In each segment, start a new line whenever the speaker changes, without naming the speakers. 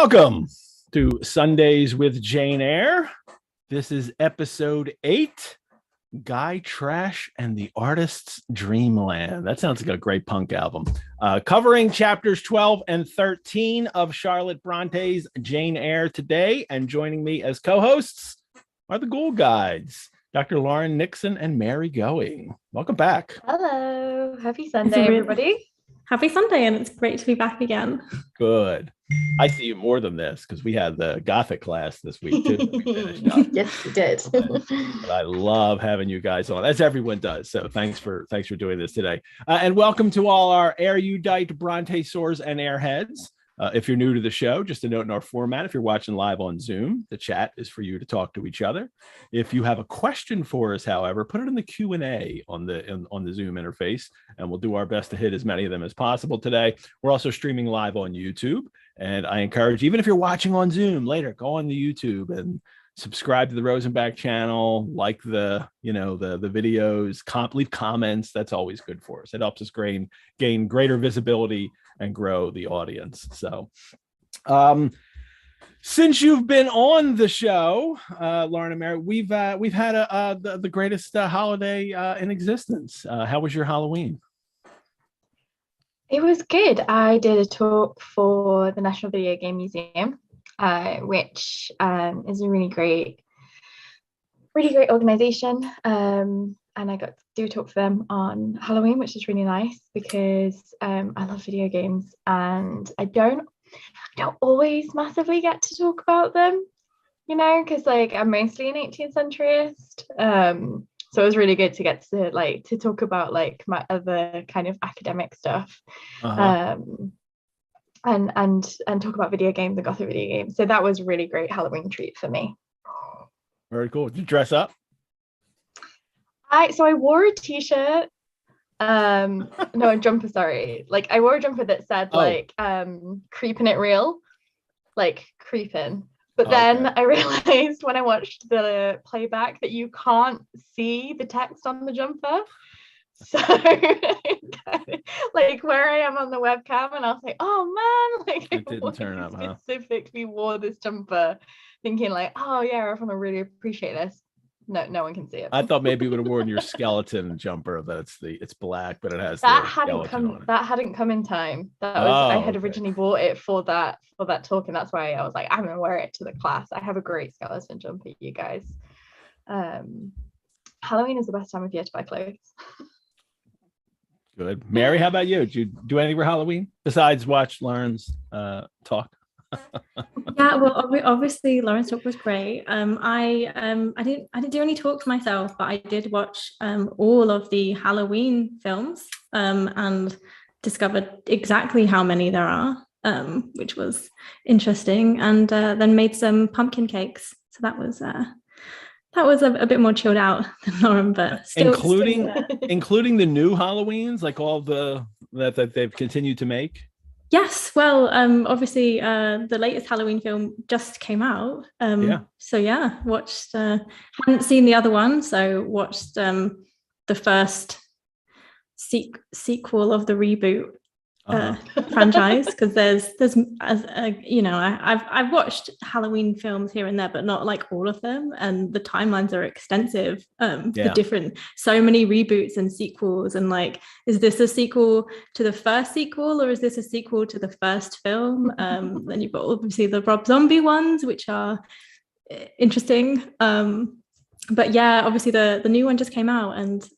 Welcome to Sundays with Jane Eyre. This is episode 8, Gytrash and the Artist's Dreamland. That sounds like a great punk album. Covering chapters 12 and 13 of Charlotte Bronte's Jane Eyre today. And joining me as co-hosts are the Ghoul Guides, Dr. Lauren Nixon and Mary Going. Welcome back.
Hello. Happy Sunday, everybody.
Happy Sunday, and it's great to be back again.
Good. I see you more than this because we had the Gothic class this week too.
Yes, we did.
But I love having you guys on, as everyone does. So thanks for doing this today. And welcome to all our erudite Brontosaurs and airheads. If you're new to the show, just a note in our format, if you're watching live on Zoom, the chat is for you to talk to each other. If you have a question for us, however, put it in the Q&A on the Zoom interface, and we'll do our best to hit as many of them as possible today. We're also streaming live on YouTube, and I encourage, even if you're watching on Zoom later, go on the YouTube and subscribe to the Rosenbach channel, like the videos, leave comments. That's always good for us. It helps us gain greater visibility and grow the audience. So since you've been on the show, Lauren and Mary, we've had the greatest holiday in existence. How was your Halloween?
It was good. I did a talk for the National Video Game Museum, which is a really great organization. And I got to do a talk for them on Halloween, which is really nice because I love video games, and I don't always massively get to talk about them, because I'm mostly an 18th centuryist. So it was really good to get to talk about my other kind of academic stuff, and talk about video games and Gothic video games. So that was a really great Halloween treat for me.
Very cool. Did you dress up?
I wore a t-shirt, no, a jumper, sorry. I wore a jumper that said creeping it real, creeping. But then I realized when I watched the playback that you can't see the text on the jumper. So where I am on the webcam, and I was like, oh man,
it didn't turn up, huh?
Specifically wore this jumper thinking oh yeah, everyone will really appreciate this. No one can see it.
I thought maybe you would have worn your skeleton jumper. It's black, but it has
that hadn't come in time. I had originally bought it for that talk, and that's why I was like, I'm gonna wear it to the class. I have a great skeleton jumper, you guys. Halloween is the best time of year to buy clothes.
Good. Mary, how about you? Did you do anything for Halloween besides watch Lauren's talk?
Yeah, well, obviously Lauren's talk was great. I didn't do any talks myself, but I did watch all of the Halloween films and discovered exactly how many there are, which was interesting, and then made some pumpkin cakes. So that was a bit more chilled out than Lauren, but still
including the new Halloweens, all that they've continued to make.
Yes, well, obviously the latest Halloween film just came out. So yeah, watched. Hadn't seen the other one, so watched the first sequel of the reboot franchise, because there's I've watched Halloween films here and there, but not all of them, and the timelines are extensive. The different, so many reboots and sequels, and is this a sequel to the first sequel, or is this a sequel to the first film? Then you've got obviously the Rob Zombie ones, which are interesting, but yeah, obviously the new one just came out, and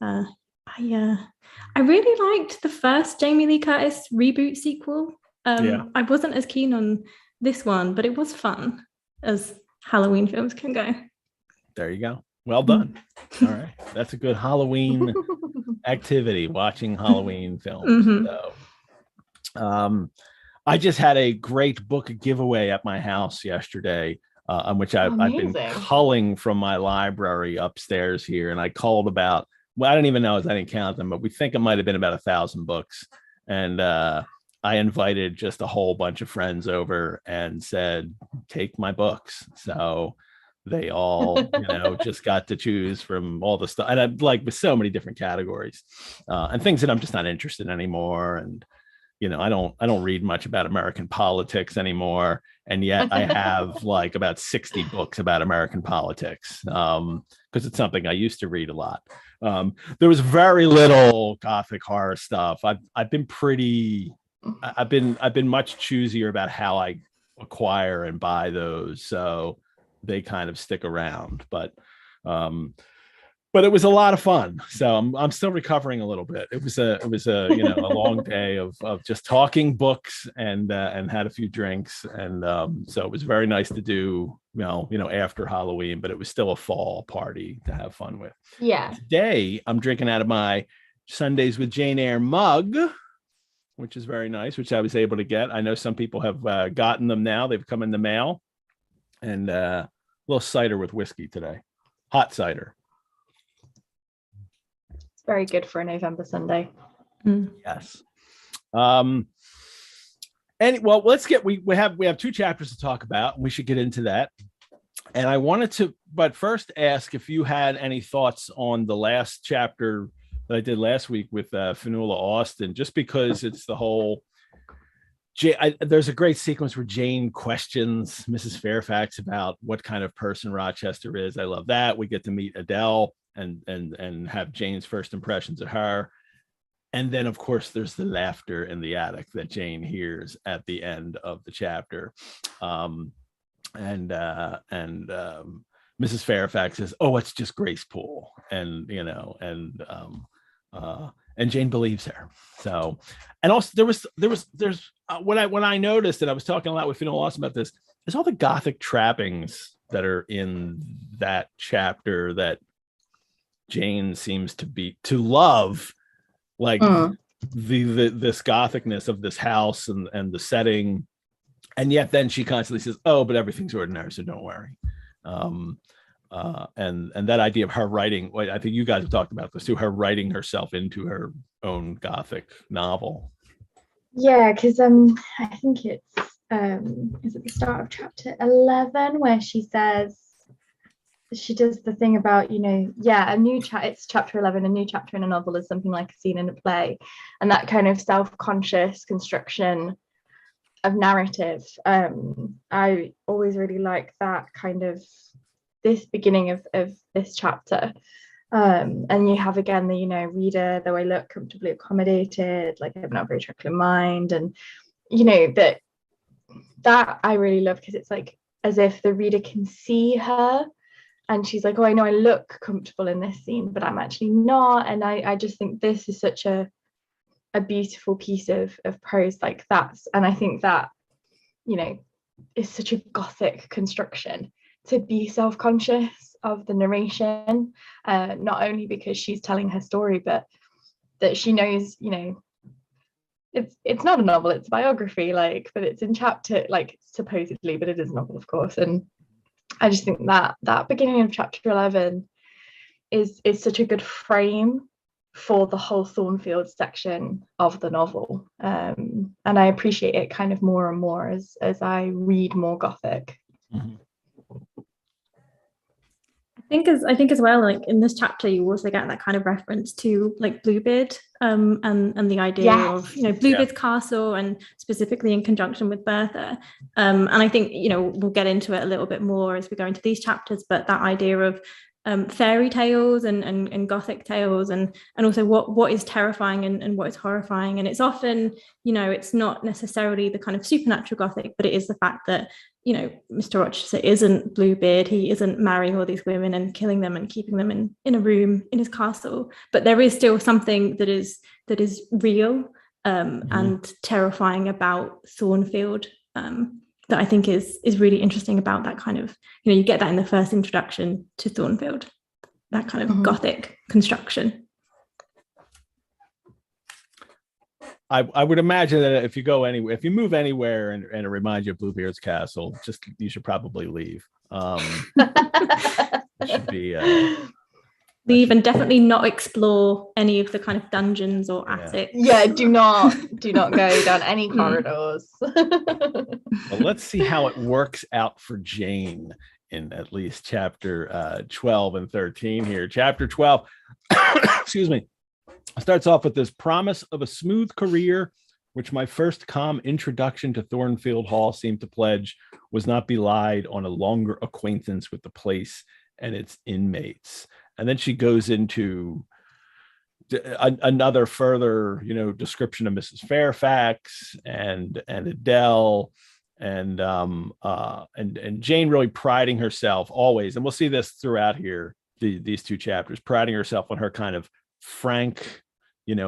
I really liked the first Jamie Lee Curtis reboot sequel. I wasn't as keen on this one, but it was fun, as Halloween films can go.
There you go. Well done. All right. That's a good Halloween activity, watching Halloween films.
Mm-hmm.
So, I just had a great book giveaway at my house yesterday, on which I've been culling from my library upstairs here, and I culled about, I don't even know, as I didn't count them, but we think it might have been about 1,000 books. And I invited just a whole bunch of friends over and said, take my books. So they all, just got to choose from all the stuff. And with so many different categories and things that I'm just not interested in anymore. And I don't read much about American politics anymore, and yet I have like about 60 books about American politics, because it's something I used to read a lot. There was very little Gothic horror stuff. I've been much choosier about how I acquire and buy those, so they kind of stick around. But it was a lot of fun. So I'm still recovering a little bit. It was a a long day of just talking books and had a few drinks, and so it was very nice to do after Halloween, but it was still a fall party to have fun with.
Yeah.
Today I'm drinking out of my Sundays with Jane Eyre mug, which is very nice, which I was able to get. I know some people have gotten them now. They've come in the mail, and a little cider with whiskey today, hot cider.
Very good for a November Sunday.
Yes. And well, let's get we have 2 chapters to talk about, and we should get into that. And I wanted to, but first ask if you had any thoughts on the last chapter that I did last week with Fionnuala Austen, just because it's the whole. There's a great sequence where Jane questions Mrs. Fairfax about what kind of person Rochester is. I love that. We get to meet Adele and have Jane's first impressions of her. And then, of course, there's the laughter in the attic that Jane hears at the end of the chapter. Mrs. Fairfax says, "Oh, it's just Grace Poole," and Jane believes her. So, and also there's when I noticed, and I was talking a lot with Fionnuala Austen about this, there's all the Gothic trappings that are in that chapter that Jane seems to love, like this Gothicness of this house and the setting, and yet then she constantly says, "Oh, but everything's ordinary, so don't worry." And that idea of her writing, I think you guys have talked about this too, her writing herself into her own Gothic novel.
Yeah, because I think it's is at the start of chapter 11 where she says, she does the thing about, it's chapter 11, a new chapter in a novel is something like a scene in a play, and that kind of self-conscious construction of narrative. I always really like that kind of this beginning of this chapter, and you have again the reader, though I look comfortably accommodated, like I have not very truckling mind, and that I really love, because it's like as if the reader can see her. And she's like, "Oh, I know I look comfortable in this scene, but I'm actually not." And I just think this is such a beautiful piece of prose like that. And I think that, is such a Gothic construction, to be self-conscious of the narration, not only because she's telling her story, but that she knows, it's not a novel, it's a biography, but it's in chapter, supposedly, but it is a novel, of course. And I just think that beginning of chapter 11 is such a good frame for the whole Thornfield section of the novel, and I appreciate it kind of more and more as I read more Gothic.
Mm-hmm.
I think as well, like in this chapter, you also get that kind of reference to like Bluebeard, and the idea of Bluebeard's castle, and specifically in conjunction with Bertha. And I think we'll get into it a little bit more as we go into these chapters. But that idea of fairy tales and Gothic tales, and also what is terrifying and what is horrifying. And it's often it's not necessarily the kind of supernatural Gothic, but it is the fact that Mr. Rochester isn't Bluebeard. He isn't marrying all these women and killing them and keeping them in a room in his castle. But there is still something that is real and terrifying about Thornfield, that I think is really interesting about that kind of, you get that in the first introduction to Thornfield, that kind of Gothic construction.
I would imagine that if you go anywhere, if you move anywhere and it reminds you of Bluebeard's castle, you should probably leave. It should be
leave, and definitely not explore any of the kind of dungeons or attics.
Yeah, do not go down any corridors.
Well, let's see how it works out for Jane in at least chapter 12 and 13 here. Chapter 12, excuse me, starts off with this promise of a smooth career which my first calm introduction to Thornfield Hall seemed to pledge, was not belied on a longer acquaintance with the place and its inmates. And then she goes into another further, description of Mrs. Fairfax and Adele and Jane really priding herself always, and we'll see this throughout here, these two chapters, priding herself on her kind of frank,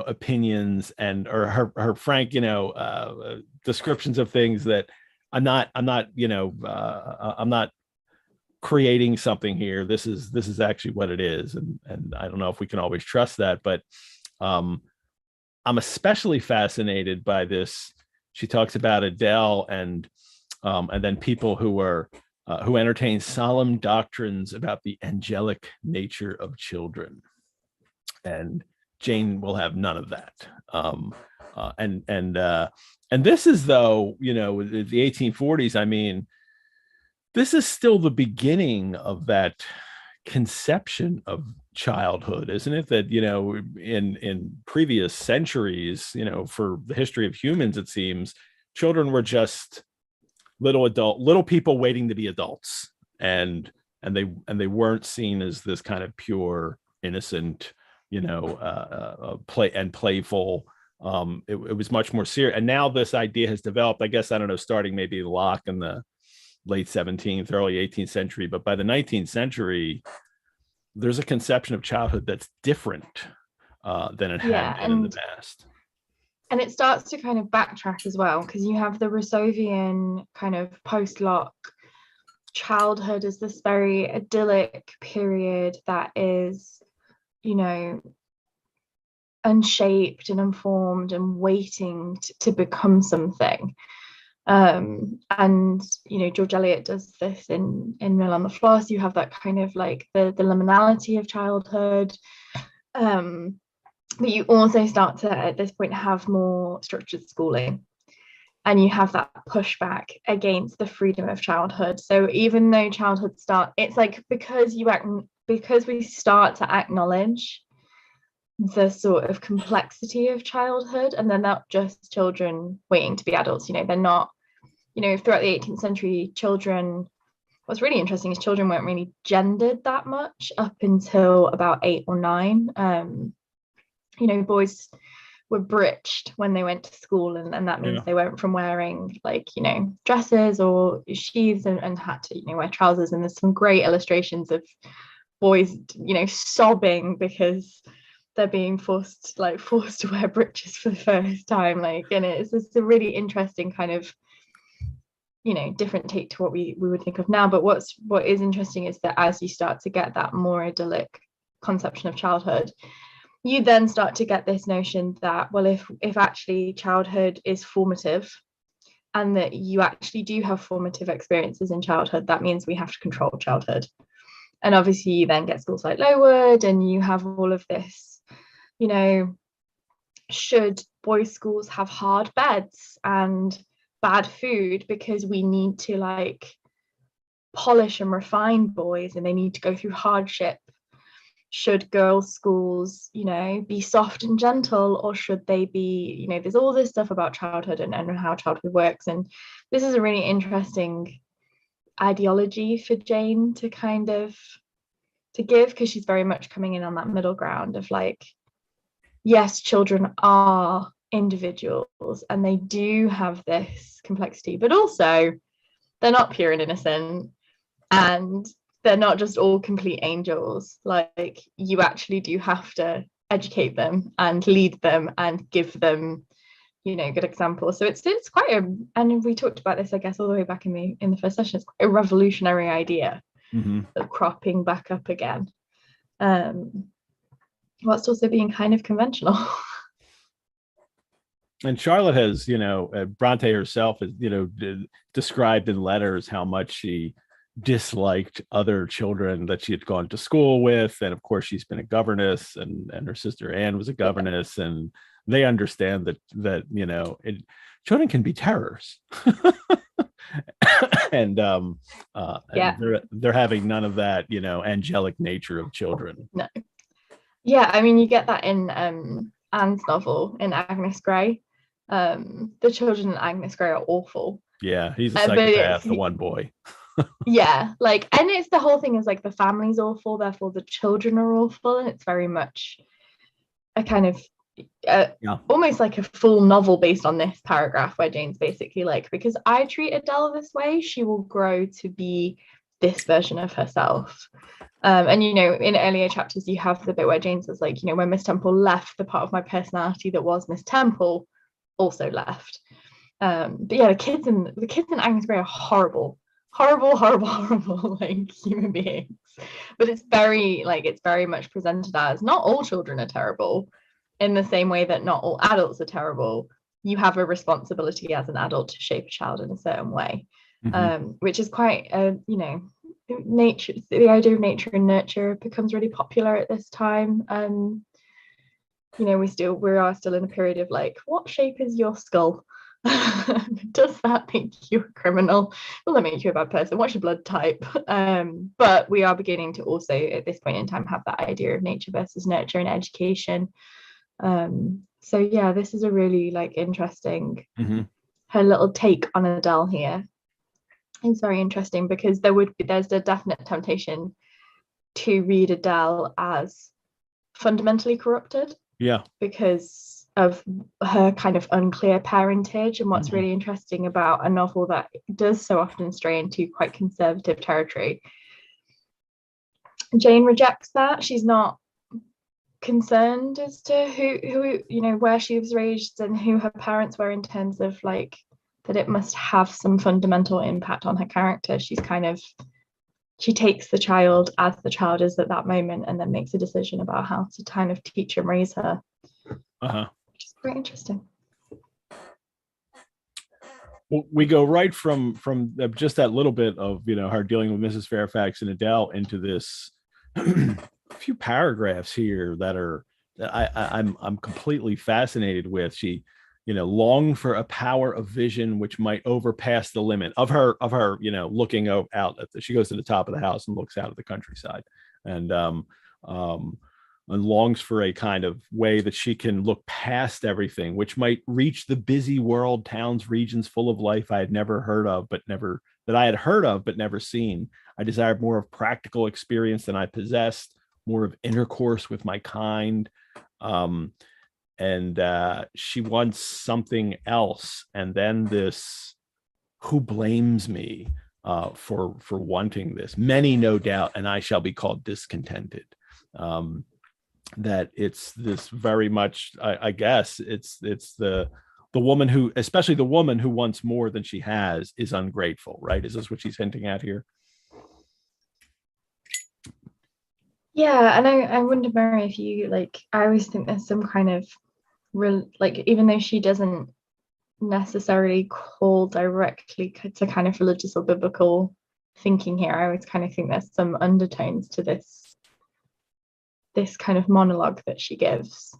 opinions or her frank, descriptions of things that I'm not creating something here. This is actually what it is. And I don't know if we can always trust that, but I'm especially fascinated by this. She talks about Adele and then people who entertain solemn doctrines about the angelic nature of children. And Jane will have none of that. And this is, though, the 1840s, I mean, this is still the beginning of that conception of childhood, isn't it? That, in previous centuries, for the history of humans, it seems children were just little people waiting to be adults. And they weren't seen as this kind of pure, innocent, playful. It was much more serious. And now this idea has developed, I guess, I don't know, starting maybe Locke in the late 17th, early 18th century, but by the 19th century, there's a conception of childhood that's different than it had been in the past.
And it starts to kind of backtrack as well, because you have the Rousseauvian kind of post-Locke childhood as this very idyllic period that is, unshaped and unformed and waiting to become something. And George Eliot does this in Mill on the Floss. You have that kind of like the liminality of childhood, but you also start to at this point have more structured schooling, and you have that pushback against the freedom of childhood. So even though childhood it's like because we start to acknowledge the sort of complexity of childhood, and they're not just children waiting to be adults. They're not, throughout the 18th century, what's really interesting is children weren't really gendered that much up until about 8 or 9. Boys were breeched when they went to school, and that means they weren't from wearing dresses or sheaths and had to wear trousers. And there's some great illustrations of boys sobbing because they're being forced to wear breeches for the first time, and it's a really interesting kind of different take to what we would think of now. But what is interesting is that as you start to get that more idyllic conception of childhood, you then start to get this notion that, well, if actually childhood is formative, and that you actually do have formative experiences in childhood, that means we have to control childhood. And obviously you then get schools like Lowood, and you have all of this, should boys' schools have hard beds and bad food because we need to polish and refine boys and they need to go through hardship? Should girls' schools, be soft and gentle, or should they be, there's all this stuff about childhood and how childhood works. And this is a really interesting ideology for Jane to kind of to give, because she's very much coming in on that middle ground of yes, children are individuals and they do have this complexity, but also they're not pure and innocent, and they're not just all complete angels. You actually do have to educate them and lead them and give them good examples. So it's quite and we talked about this, I guess, all the way back in the first session. It's quite a revolutionary idea of cropping back up again, whilst also being kind of conventional.
And Charlotte has, Bronte herself has, described in letters how much she disliked other children that she had gone to school with. And of course, she's been a governess, and her sister Anne was a governess, and they understand that children can be terrors. and they're having none of that, angelic nature of children.
No. Yeah, I mean, you get that in Anne's novel, in Agnes Grey. The children in Agnes Grey are awful.
Yeah, he's a psychopath, the one boy.
Yeah, like, and it's the whole thing is like the family's awful, therefore the children are awful, and it's very much a kind of almost like a full novel based on this paragraph, where Jane's basically like, because I treat Adele this way, she will grow to be this version of herself. And you know, in earlier chapters you have the bit where Jane says, like, you know, when Miss Temple left, the part of my personality that was Miss Temple also left. But yeah, the kids in Agnes Grey are horrible like human beings. But it's very much presented as not all children are terrible, in the same way that not all adults are terrible. You have a responsibility as an adult to shape a child in a certain way. Which is quite you know, nature, the idea of nature and nurture becomes really popular at this time. You know, we are still in a period of like, what shape is your skull? Does that make you a criminal? Will that make you a bad person? What's your blood type? But we are beginning to also at this point in time have that idea of nature versus nurture in education. So yeah, this is a really like interesting her little take on Adele here. It's very interesting because there's a definite temptation to read Adele as fundamentally corrupted. Yeah. Because of her kind of unclear parentage. And what's really interesting about a novel that does so often stray into quite conservative territory, Jane rejects that. She's not concerned as to who you know, where she was raised and who her parents were, in terms of like that it must have some fundamental impact on her character. She takes the child as the child is at that moment, and then makes a decision about how to kind of teach and raise her. Which is quite interesting.
Well, we go right from just that little bit of, you know, her dealing with Mrs. Fairfax and Adele into this few paragraphs here that I'm completely fascinated with. She, you know, longed for a power of vision which might overpass the limit of her, you know, looking out she goes to the top of the house and looks out at the countryside, and longs for a kind of way that she can look past everything, which might reach the busy world, towns, regions full of life I had heard of, but never seen. I desired more of practical experience than I possessed, more of intercourse with my kind. And she wants something else. And then this, who blames me for wanting this? Many, no doubt, and I shall be called discontented. That it's this very much, I guess, it's the woman who, especially the woman who wants more than she has, is ungrateful, right? Is this what she's hinting at here?
Yeah, and I wonder, Mary, if you like, I always think there's some kind of like, even though she doesn't necessarily call directly to kind of religious or biblical thinking here, I always kind of think there's some undertones to this kind of monologue that she gives.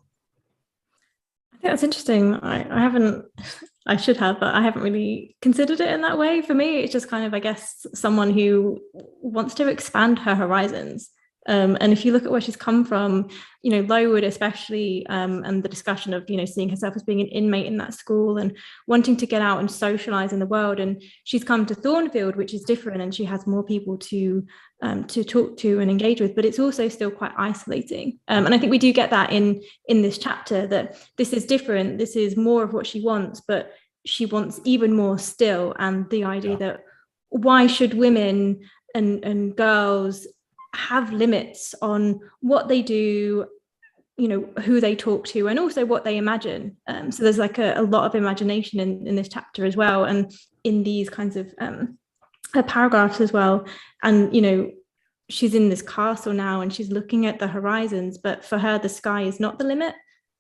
I think that's interesting. I should have, but I haven't really considered it in that way. For me, it's just kind of, I guess, someone who wants to expand her horizons. And if you look at where she's come from, you know, Lowood especially, and the discussion of, you know, seeing herself as being an inmate in that school and wanting to get out and socialize in the world. And she's come to Thornfield, which is different, and she has more people to talk to and engage with, but it's also still quite isolating. And I think we do get that in this chapter, that this is different. This is more of what she wants, but she wants even more still. And the idea that why should women and girls have limits on what they do, you know, who they talk to, and also what they imagine. So there's like a lot of imagination in this chapter as well, and in these kinds of paragraphs as well. And, you know, she's in this castle now and she's looking at the horizons, but for her, the sky is not the limit.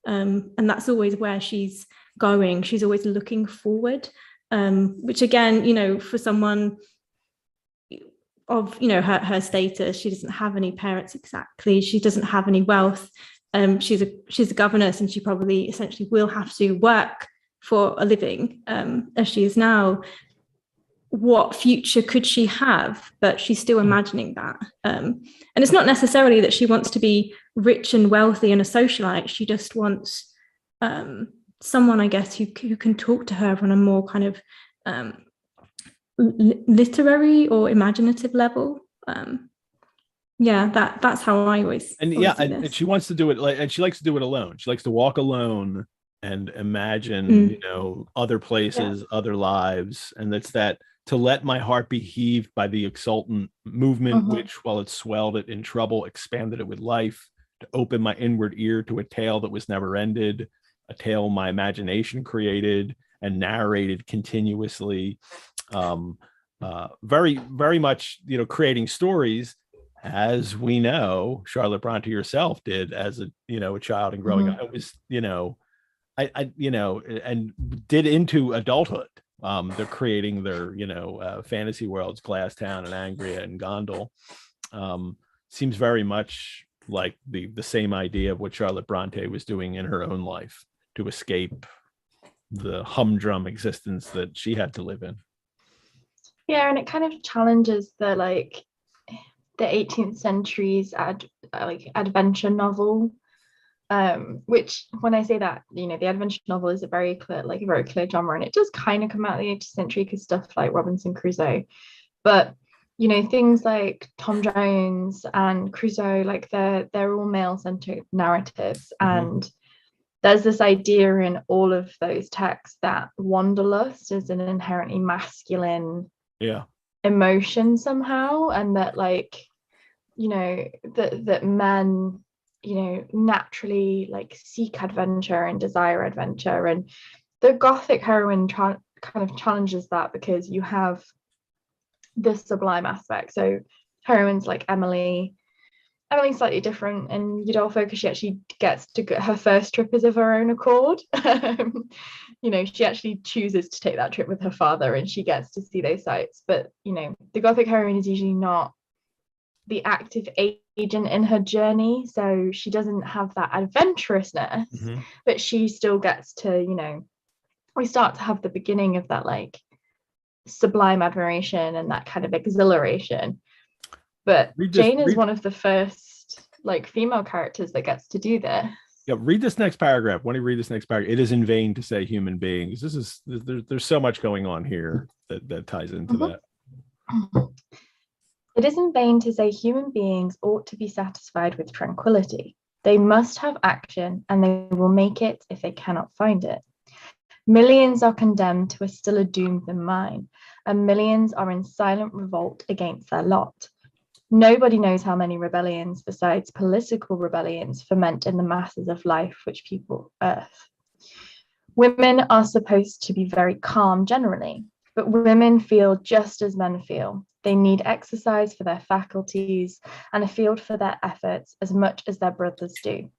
And that's always where she's going. She's always looking forward, which again, you know, for someone of, you know, her status, she doesn't have any parents exactly, she doesn't have any wealth, she's a governess, and she probably essentially will have to work for a living as she is now. What future could she have? But she's still imagining that, and it's not necessarily that she wants to be rich and wealthy and a socialite. She just wants someone, I guess, who can talk to her on a more kind of literary or imaginative level. That's how I always
and she wants to do it and she likes to do it alone. She likes to walk alone and imagine other places, other lives, and that's that to let my heart be heaved by the exultant movement which, while it swelled it in trouble, expanded it with life, to open my inward ear to a tale that was never ended, a tale my imagination created and narrated continuously. Very, very much, creating stories, as we know, Charlotte Bronte herself did as a child and growing up. It was, and did into adulthood. They're creating their, fantasy worlds, Glasstown and Angria and Gondel. Seems very much like the same idea of what Charlotte Bronte was doing in her own life to escape the humdrum existence that she had to live in.
Yeah, and it kind of challenges the 18th century's adventure novel, which, when I say that, the adventure novel is a very clear genre, and it does kind of come out of the 18th century because stuff like Robinson Crusoe, but things like Tom Jones and Crusoe, they're all male-centered narratives, and there's this idea in all of those texts that wanderlust is an inherently masculine emotion somehow, and that that men naturally seek adventure and desire adventure. And the Gothic heroine kind of challenges that, because you have this sublime aspect. So heroines like Emily's slightly different, and Udolpho, because she actually gets to get her first trip is of her own accord. She actually chooses to take that trip with her father, and she gets to see those sites. But the Gothic heroine is usually not the active agent in her journey, so she doesn't have that adventurousness, but she still gets to, we start to have the beginning of that sublime admiration and that kind of exhilaration. But Jane is one of the first female characters that gets to do this.
Yeah, read this next paragraph. When you read this next paragraph, it is in vain to say human beings. There's so much going on here that ties into that.
It is in vain to say human beings ought to be satisfied with tranquility. They must have action, and they will make it if they cannot find it. Millions are condemned to a stiller doom than mine, and millions are in silent revolt against their lot. Nobody knows how many rebellions, besides political rebellions, ferment in the masses of life which people earth. Women are supposed to be very calm generally, but women feel just as men feel. They need exercise for their faculties and a field for their efforts as much as their brothers do.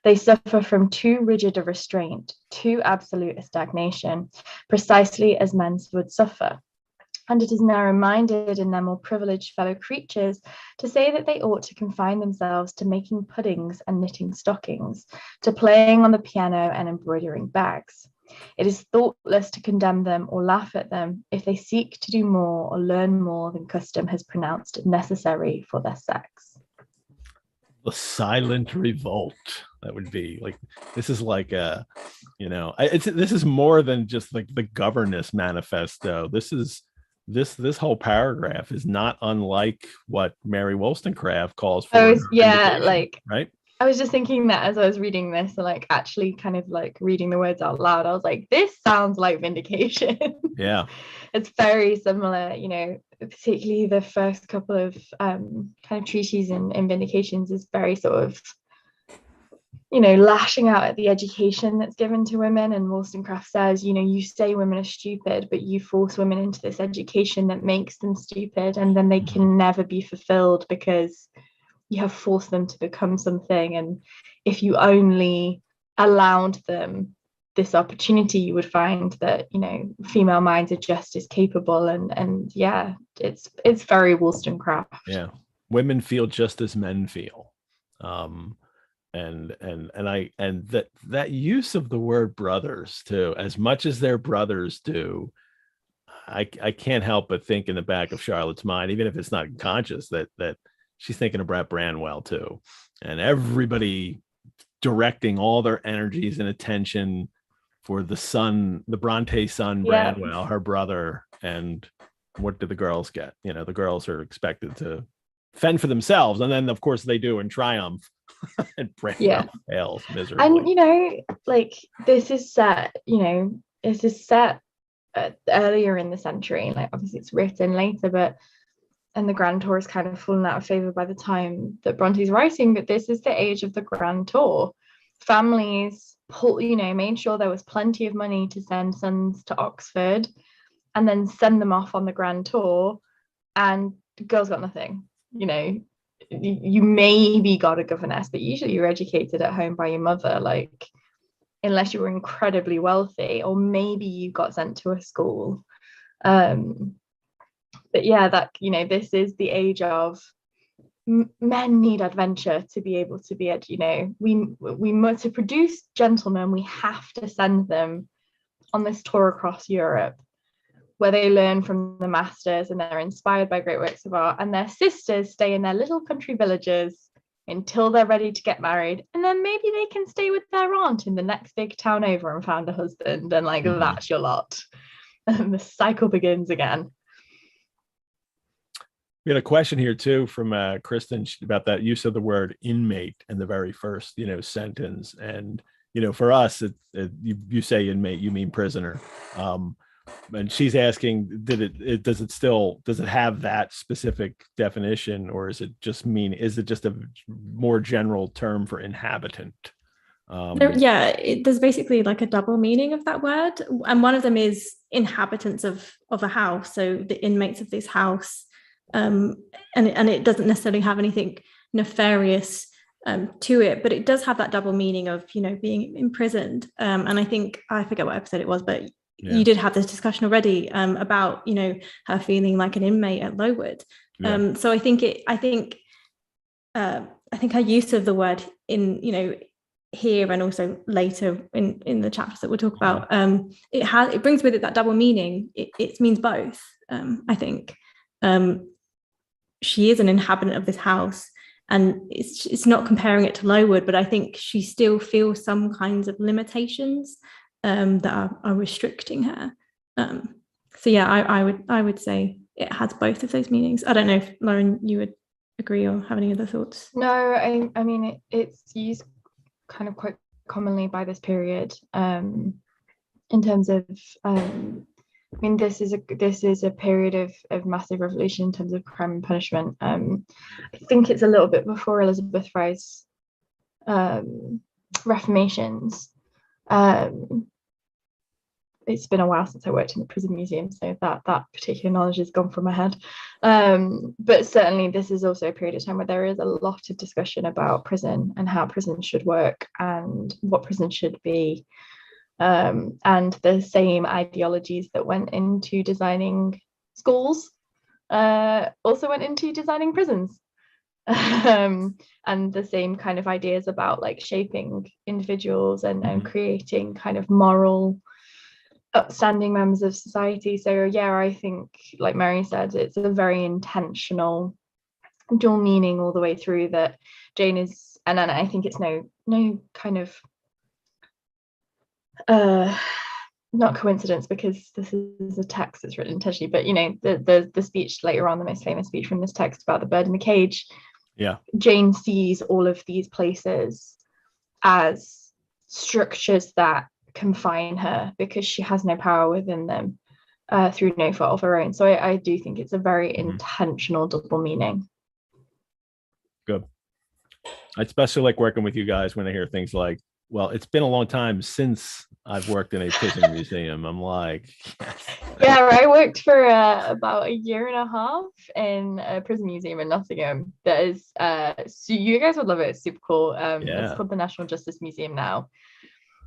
They suffer from too rigid a restraint, too absolute a stagnation, precisely as men would suffer. And it is narrow-minded in their more privileged fellow creatures to say that they ought to confine themselves to making puddings and knitting stockings, to playing on the piano and embroidering bags. It is thoughtless to condemn them or laugh at them if they seek to do more or learn more than custom has pronounced necessary for their sex.
The silent revolt. That would be this is this is more than just the governess manifesto. This whole paragraph is not unlike what Mary Wollstonecraft calls for. Right.
I was just thinking that as I was reading this, and actually kind of reading the words out loud, I was like, this sounds like vindication.
Yeah.
It's very similar, particularly the first couple of kind of treatises in vindications is very sort of, lashing out at the education that's given to women. And Wollstonecraft says, you say women are stupid, but you force women into this education that makes them stupid, and then they can never be fulfilled because you have forced them to become something. And if you only allowed them this opportunity, you would find that female minds are just as capable. And it's very Wollstonecraft.
Yeah, women feel just as men feel. And that use of the word brothers too, as much as their brothers do, I can't help but think in the back of Charlotte's mind, even if it's not conscious, that she's thinking of Brett Branwell too, and everybody directing all their energies and attention for the Bronte son, Branwell, her brother. And what do the girls get? The girls are expected to fend for themselves, and then of course they do in triumph. And Branwell fails miserably.
And this is set, earlier in the century. Like, obviously it's written later, and the Grand Tour is kind of fallen out of favor by the time that Bronte's writing, but this is the age of the Grand Tour. Families made sure there was plenty of money to send sons to Oxford and then send them off on the Grand Tour, and the girls got nothing. You maybe got a governess, but usually you're educated at home by your mother, like, unless you were incredibly wealthy, or maybe you got sent to a school. But yeah, this is the age of men need adventure to be able to be we must, to produce gentlemen, we have to send them on this tour across Europe, where they learn from the masters and they're inspired by great works of art, and their sisters stay in their little country villages until they're ready to get married, and then maybe they can stay with their aunt in the next big town over and find a husband, and that's your lot. And the cycle begins again.
We had a question here too from Kristen about that use of the word inmate in the very first sentence, and for us you say inmate, you mean prisoner. And she's asking, does it have that specific definition, or is it just a more general term for inhabitant?
There's basically like a double meaning of that word, and one of them is inhabitants of a house, so the inmates of this house, and it doesn't necessarily have anything nefarious to it, but it does have that double meaning of being imprisoned. And I think, I forget what episode it was, but you did have this discussion already about her feeling like an inmate at Lowood. So I think her use of the word in here and also later in the chapters that we'll talk about, it brings with it that double meaning. It means both. I think she is an inhabitant of this house, and it's not comparing it to Lowood, but I think she still feels some kinds of limitations that are restricting her. I would say it has both of those meanings. I don't know if, Lauren, you would agree or have any other thoughts.
No, I mean it's used kind of quite commonly by this period, in terms of this is a period of massive revolution in terms of crime and punishment. I think it's a little bit before Elizabeth Fry's reformations. It's been a while since I worked in the prison museum, so that particular knowledge has gone from my head. But certainly this is also a period of time where there is a lot of discussion about prison and how prison should work and what prison should be. And the same ideologies that went into designing schools also went into designing prisons. And the same kind of ideas about like shaping individuals and creating kind of moral upstanding members of society. So I think, like Mary said, it's a very intentional dual meaning all the way through, that Jane is, and then I think it's no kind of not coincidence, because this is a text that's written intentionally, but the speech later on, the most famous speech from this text about the bird in the cage, Jane sees all of these places as structures that confine her because she has no power within them, through no fault of her own. So I do think it's a very intentional double meaning.
Good. I especially like working with you guys when I hear things like, well, it's been a long time since I've worked in a prison museum. I'm like, yes.
Yeah, I worked for about a year and a half in a prison museum in Nottingham. That is, so you guys would love it. It's super cool. It's called the National Justice Museum now.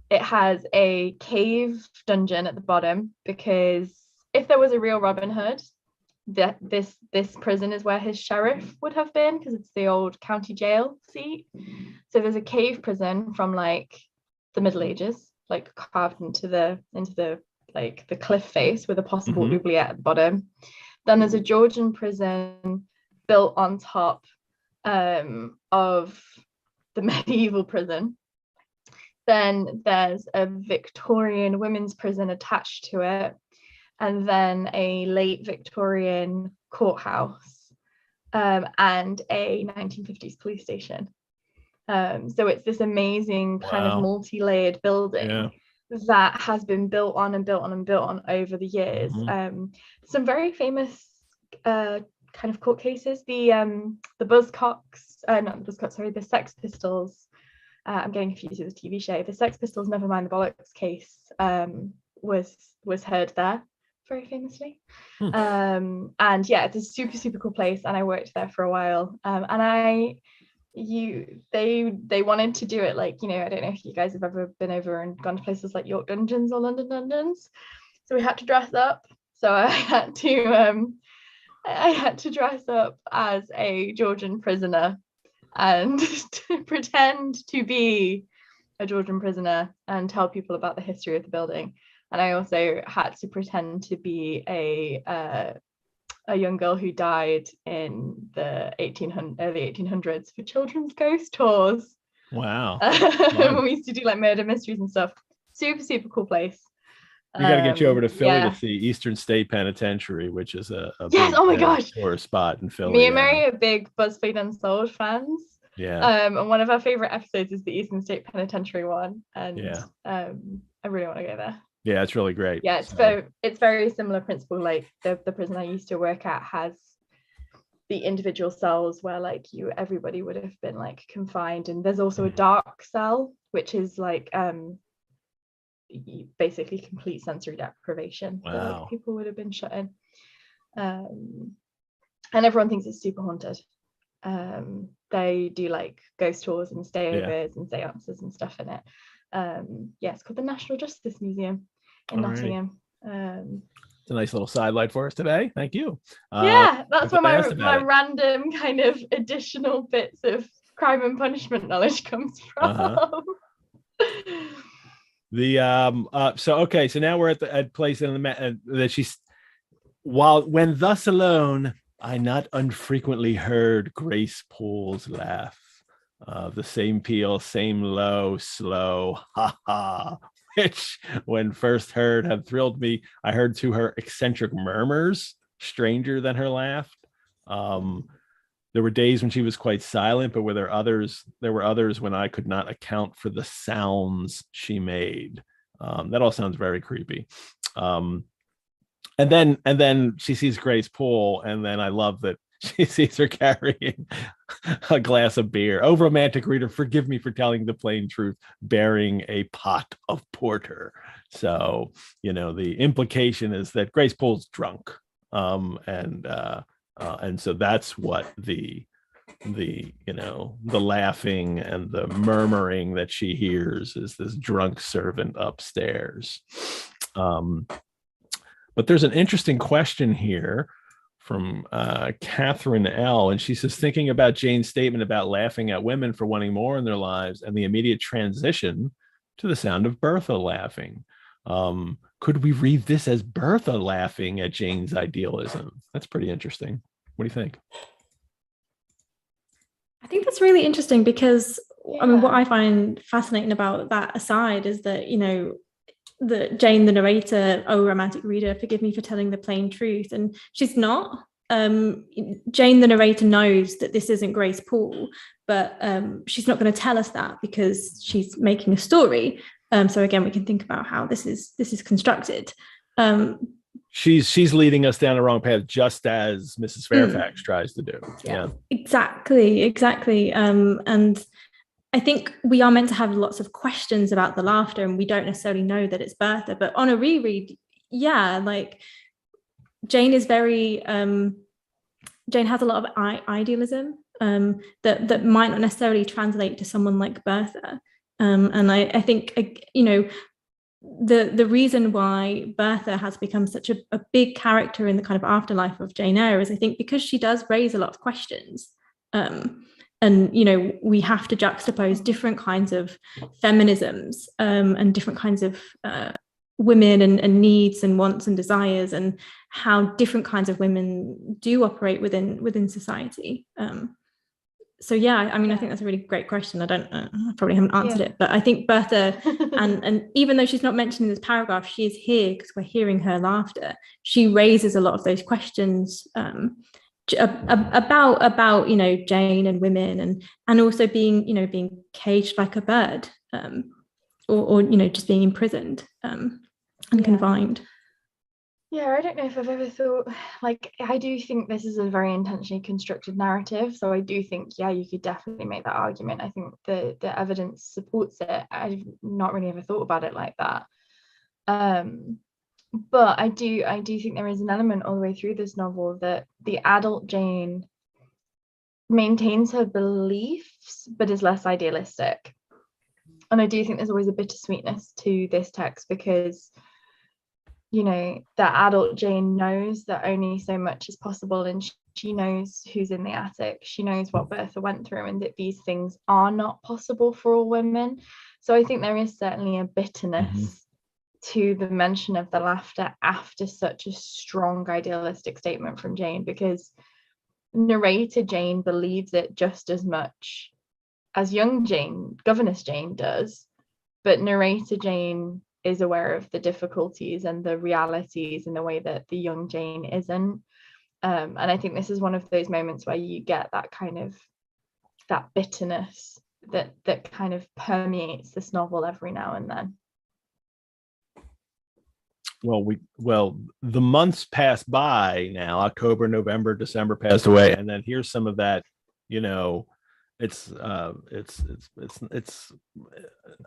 It has a cave dungeon at the bottom, because if there was a real Robin Hood, this prison is where his sheriff would have been, because it's the old county jail seat. So there's a cave prison from like the Middle Ages, like carved into the like the cliff face with a possible oubliette at the bottom. Then there's a Georgian prison built on top of the medieval prison. Then there's a Victorian women's prison attached to it, and then a late Victorian courthouse, and a 1950s police station. So it's this amazing kind of multi-layered building that has been built on and built on and built on over the years. Some very famous kind of court cases. The Sex Pistols. I'm getting confused with the TV show. The Sex Pistols, Never Mind the Bollocks case was heard there very famously. And yeah, it's a super, super cool place, and I worked there for a while. And they wanted to do it like, you know, I don't know if you guys have ever been over and gone to places like York Dungeons or London Dungeons. So we had to dress up. So I had to dress up as a Georgian prisoner and to pretend to be a Georgian prisoner and tell people about the history of the building. And I also had to pretend to be a young girl who died in the early 1800s for children's ghost tours.
Wow.
We used to do like murder mysteries and stuff. Super, super cool place.
We got to get you over to Philly to see Eastern State Penitentiary, which is a
yes, oh my gosh,
tourist spot in Philly.
Me and Mary are big BuzzFeed Unsolved fans.
Yeah.
And one of our favorite episodes is the Eastern State Penitentiary one, and I really want to go there.
Yeah, it's really great.
Yeah, it's very similar principle. Like the prison I used to work at has the individual cells where like everybody would have been like confined, and there's also a dark cell, which is like basically complete sensory deprivation.
Wow.
So, like, people would have been shut in, and everyone thinks it's super haunted. They do like ghost tours and stayovers and seances and stuff in it. It's called the National Justice Museum in Nottingham.
It's a nice little sidelight for us today. Thank you.
That's where my random kind of additional bits of crime and punishment knowledge comes from.
So now we're at place in that she's when thus alone I not unfrequently heard Grace Poole's laugh, the same peal, same low, slow, ha ha, which when first heard had thrilled me. I heard to her eccentric murmurs, stranger than her laugh. There were days when she was quite silent, but there were others when I could not account for the sounds she made. That all sounds very creepy. And then she sees Grace Poole, and then I love that she sees her carrying a glass of beer. Oh, romantic reader, forgive me for telling the plain truth, bearing a pot of porter. So, the implication is that Grace Poole's drunk. And so that's what the laughing and the murmuring that she hears is this drunk servant upstairs. But there's an interesting question here from Catherine L. And she says, thinking about Jane's statement about laughing at women for wanting more in their lives and the immediate transition to the sound of Bertha laughing. Could we read this as Bertha laughing at Jane's idealism? That's pretty interesting. What do you think?
I think that's really interesting because, I mean, what I find fascinating about that aside is that, that Jane, the narrator, oh, romantic reader, forgive me for telling the plain truth. And she's not. Jane, the narrator, knows that this isn't Grace Poole, but she's not going to tell us that because she's making a story. So again, we can think about how this is constructed.
She's leading us down the wrong path, just as Mrs. Fairfax tries to do. Yeah.
Exactly. And I think we are meant to have lots of questions about the laughter, and we don't necessarily know that it's Bertha. But on a reread, like Jane is very Jane has a lot of idealism that might not necessarily translate to someone like Bertha. And I think the reason why Bertha has become such a big character in the kind of afterlife of Jane Eyre is, I think, because she does raise a lot of questions. And, we have to juxtapose different kinds of feminisms and different kinds of women and needs and wants and desires, and how different kinds of women do operate within society. so yeah, I mean, I think that's a really great question. I probably haven't answered it, but I think Bertha, and even though she's not mentioned in this paragraph, she is here because we're hearing her laughter. She raises a lot of those questions about Jane and women, and also being caged like a bird, or just being imprisoned and confined.
Yeah, I don't know if I've ever thought, like, I do think this is a very intentionally constructed narrative. So I do think, you could definitely make that argument. I think the evidence supports it. I've not really ever thought about it like that. But I do think there is an element all the way through this novel that the adult Jane maintains her beliefs, but is less idealistic. And I do think there's always a bittersweetness to this text because that adult Jane knows that only so much is possible, and she knows who's in the attic. She knows what Bertha went through, and that these things are not possible for all women. So I think there is certainly a bitterness to the mention of the laughter after such a strong idealistic statement from Jane, because narrator Jane believes it just as much as young Jane, governess Jane, does, but narrator Jane is aware of the difficulties and the realities in the way that the young Jane isn't. And I think this is one of those moments where you get that kind of that bitterness that kind of permeates this novel every now and then.
Well, the months pass by now. October, November, December passed away, and then here's some of that. It's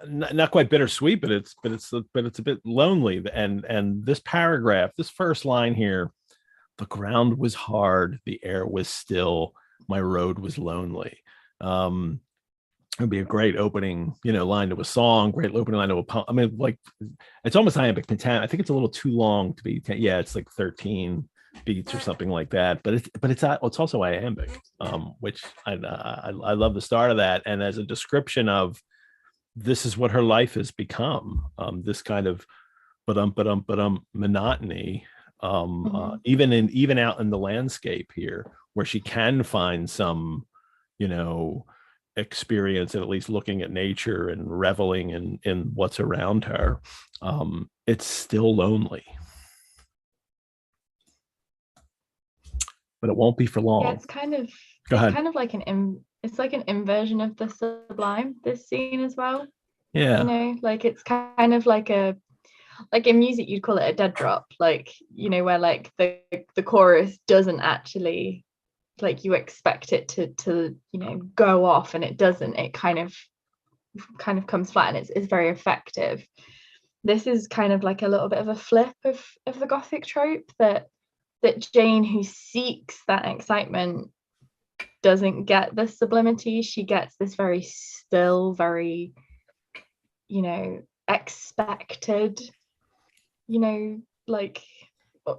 not quite bittersweet, but it's a bit lonely. And this paragraph, this first line here, the ground was hard, the air was still, my road was lonely. It'd be a great opening, line to a song, great opening line to a poem. I mean, like, it's almost iambic pentameter. I think it's a little too long to be. Yeah, it's like 13 beats or something like that. But it's also iambic, which I love the start of that. And as a description of this is what her life has become, this kind of monotony, even out in the landscape here, where she can find some, experience, and at least looking at nature and reveling in what's around her, it's still lonely, but it won't be for long.
Yeah, it's kind of like it's like an inversion of the sublime, this scene as well.
Yeah,
like it's kind of like in music you'd call it a dead drop, like where like the chorus doesn't actually, like, you expect it to go off, and it doesn't. It kind of comes flat, and it's very effective. This is kind of like a little bit of a flip of the Gothic trope that Jane, who seeks that excitement, doesn't get the sublimity. She gets this very still, very expected,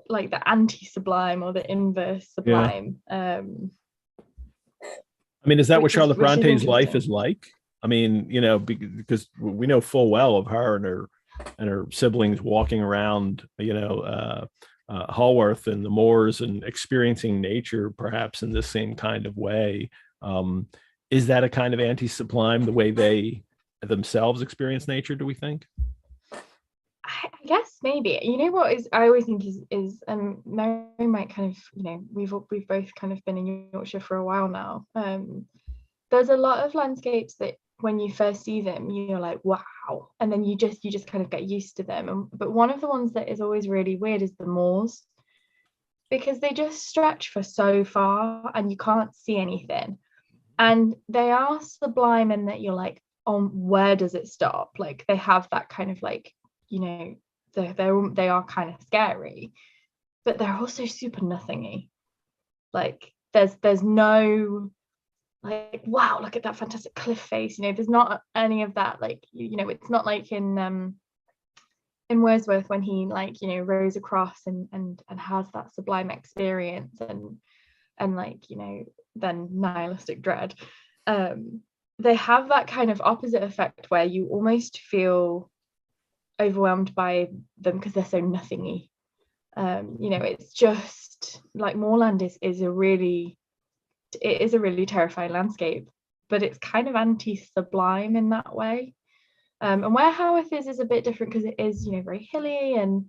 like the anti-sublime or the inverse sublime.
I mean, is that what Charlotte Bronte's life is like? I mean, because we know full well of her and her siblings walking around, Haworth and the moors and experiencing nature perhaps in this same kind of way. Is that a kind of anti-sublime, the way they themselves experience nature, do we think?
I guess maybe. What is I always think is Mary might kind of, we've both kind of been in Yorkshire for a while now. There's a lot of landscapes that when you first see them you're like, wow, and then you just kind of get used to them. But one of the ones that is always really weird is the moors, because they just stretch for so far and you can't see anything, and they are sublime in that you're like, oh, where does it stop? Like, they have that kind of like, they are kind of scary, but they're also super nothingy. Like, there's no, like, wow, look at that fantastic cliff face. There's not any of that. Like, it's not like in Wordsworth when he, like, rows across and has that sublime experience and like, then nihilistic dread. They have that kind of opposite effect where you almost feel overwhelmed by them because they're so nothingy. It's just like moorland is a really it is a really terrifying landscape, but it's kind of anti-sublime in that way. And where Haworth is a bit different because it is, you know, very hilly and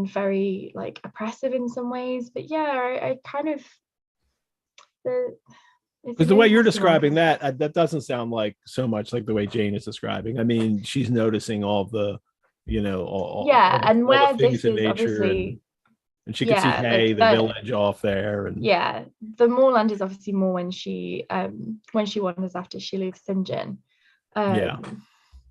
very like oppressive in some ways. But yeah, I kind of
because the way you're describing that doesn't sound like so much like the way Jane is describing. I mean, she's noticing all the, you know, all
where
the
this is obviously,
and she can see the village off there, and
the moorland is obviously more when she wanders after she leaves St. John.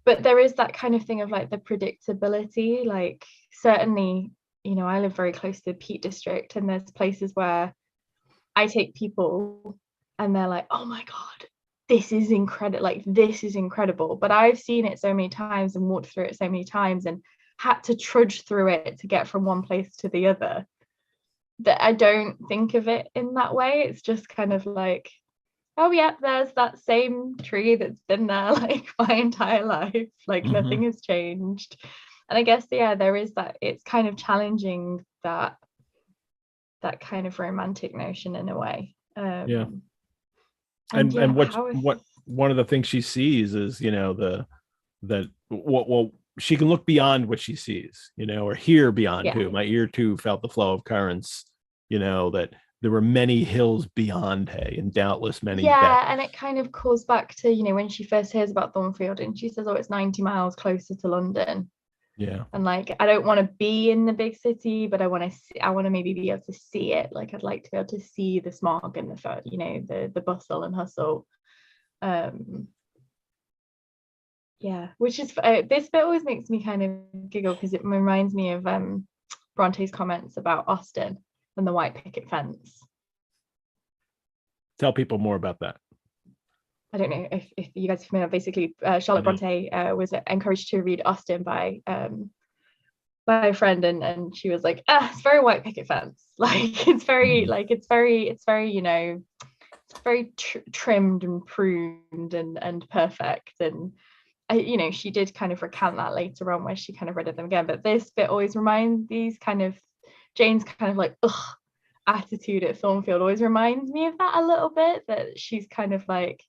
But there is that kind of thing of like the predictability. Like certainly, you know, I live very close to the Peak District, and there's places where I take people and they're like, oh my God, this is incredible. Like, this is incredible. But I've seen it so many times and walked through it so many times and had to trudge through it to get from one place to the other, that I don't think of it in that way. It's just kind of like, oh yeah, there's that same tree that's been there like my entire life. Like nothing has changed. And I guess, yeah, there is that, it's kind of challenging that kind of romantic notion in a way.
And what one of the things she sees is, you know, what she can look beyond what she sees, you know, or hear beyond too. My ear too felt the flow of currents, you know, that there were many hills beyond hay and doubtless many.
And it kind of calls back to, you know, when she first hears about Thornfield and she says, oh, it's 90 miles closer to London. And like, I don't want to be in the big city, but I want to maybe be able to see it. Like, I'd like to be able to see the smog and the, you know, the bustle and hustle. Which is this bit always makes me kind of giggle because it reminds me of Bronte's comments about Austen and the white picket fence.
Tell people more about that.
I don't know if you guys are familiar. Basically, Charlotte Bronte was encouraged to read Austen by a friend, and she was like, it's very white picket fence. Like it's very you know, it's very trimmed and pruned and perfect. And you know, she did kind of recount that later on where she kind of read it them again. But this bit always reminds these kind of Jane's kind of like attitude at Thornfield always reminds me of that a little bit. That she's kind of like,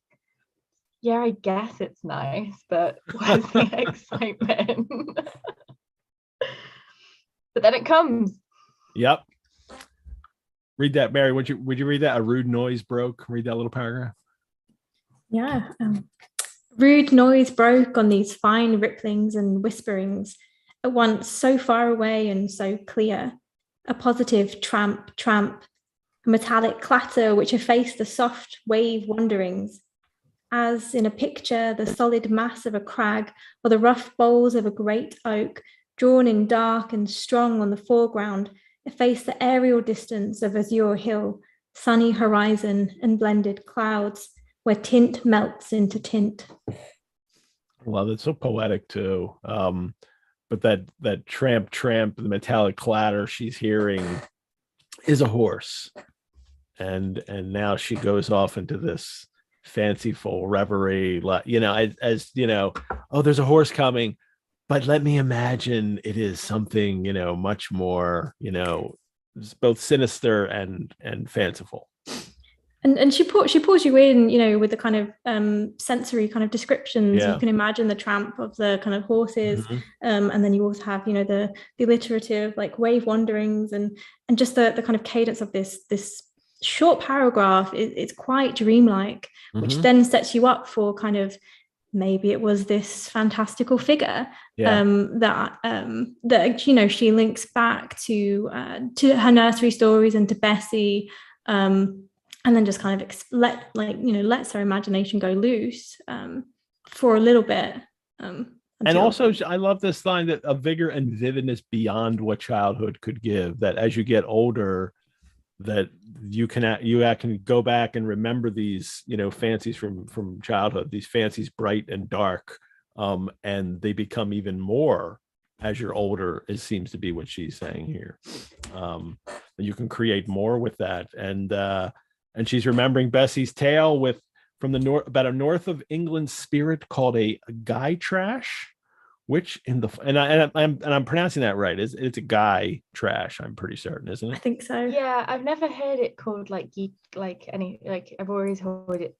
yeah, I guess it's nice, but where's the excitement? But then it comes.
Yep. Read that, Mary. Would you read that? A rude noise broke. Read that little paragraph.
Yeah. Rude noise broke on these fine ripplings and whisperings, at once so far away and so clear. A positive tramp, tramp, a metallic clatter which effaced the soft wave wanderings. As in a picture, the solid mass of a crag or the rough boles of a great oak, drawn in dark and strong on the foreground, efface the aerial distance of azure hill, sunny horizon, and blended clouds, where tint melts into tint.
Well, that's so poetic too. But that tramp, the metallic clatter she's hearing is a horse, and now she goes off into this fanciful reverie, you know, as you know, oh, there's a horse coming, but let me imagine it is something, you know, much more, you know, both sinister and fanciful.
And she pulls you in, you know, with the kind of sensory kind of descriptions. You can imagine the tramp of the kind of horses, and then you also have, you know, the alliterative like wave wanderings and just the kind of cadence of this short paragraph. It's quite dreamlike, which then sets you up for kind of maybe it was this fantastical figure that you know, she links back to her nursery stories and to Betsy. And then just kind of lets her imagination go loose for a little bit.
And also, I love this line that a vigor and vividness beyond what childhood could give, that as you get older, that you can go back and remember these, you know, fancies from childhood, these fancies bright and dark, and they become even more as you're older. It seems to be what she's saying here. You can create more with that, and she's remembering Betsy's tale from the north, about a north of England spirit called a Gytrash, which in the I'm pronouncing that right. It's a guy trash, I'm pretty certain, isn't it?
I think so.
Yeah, I've never heard it called like I've always heard it,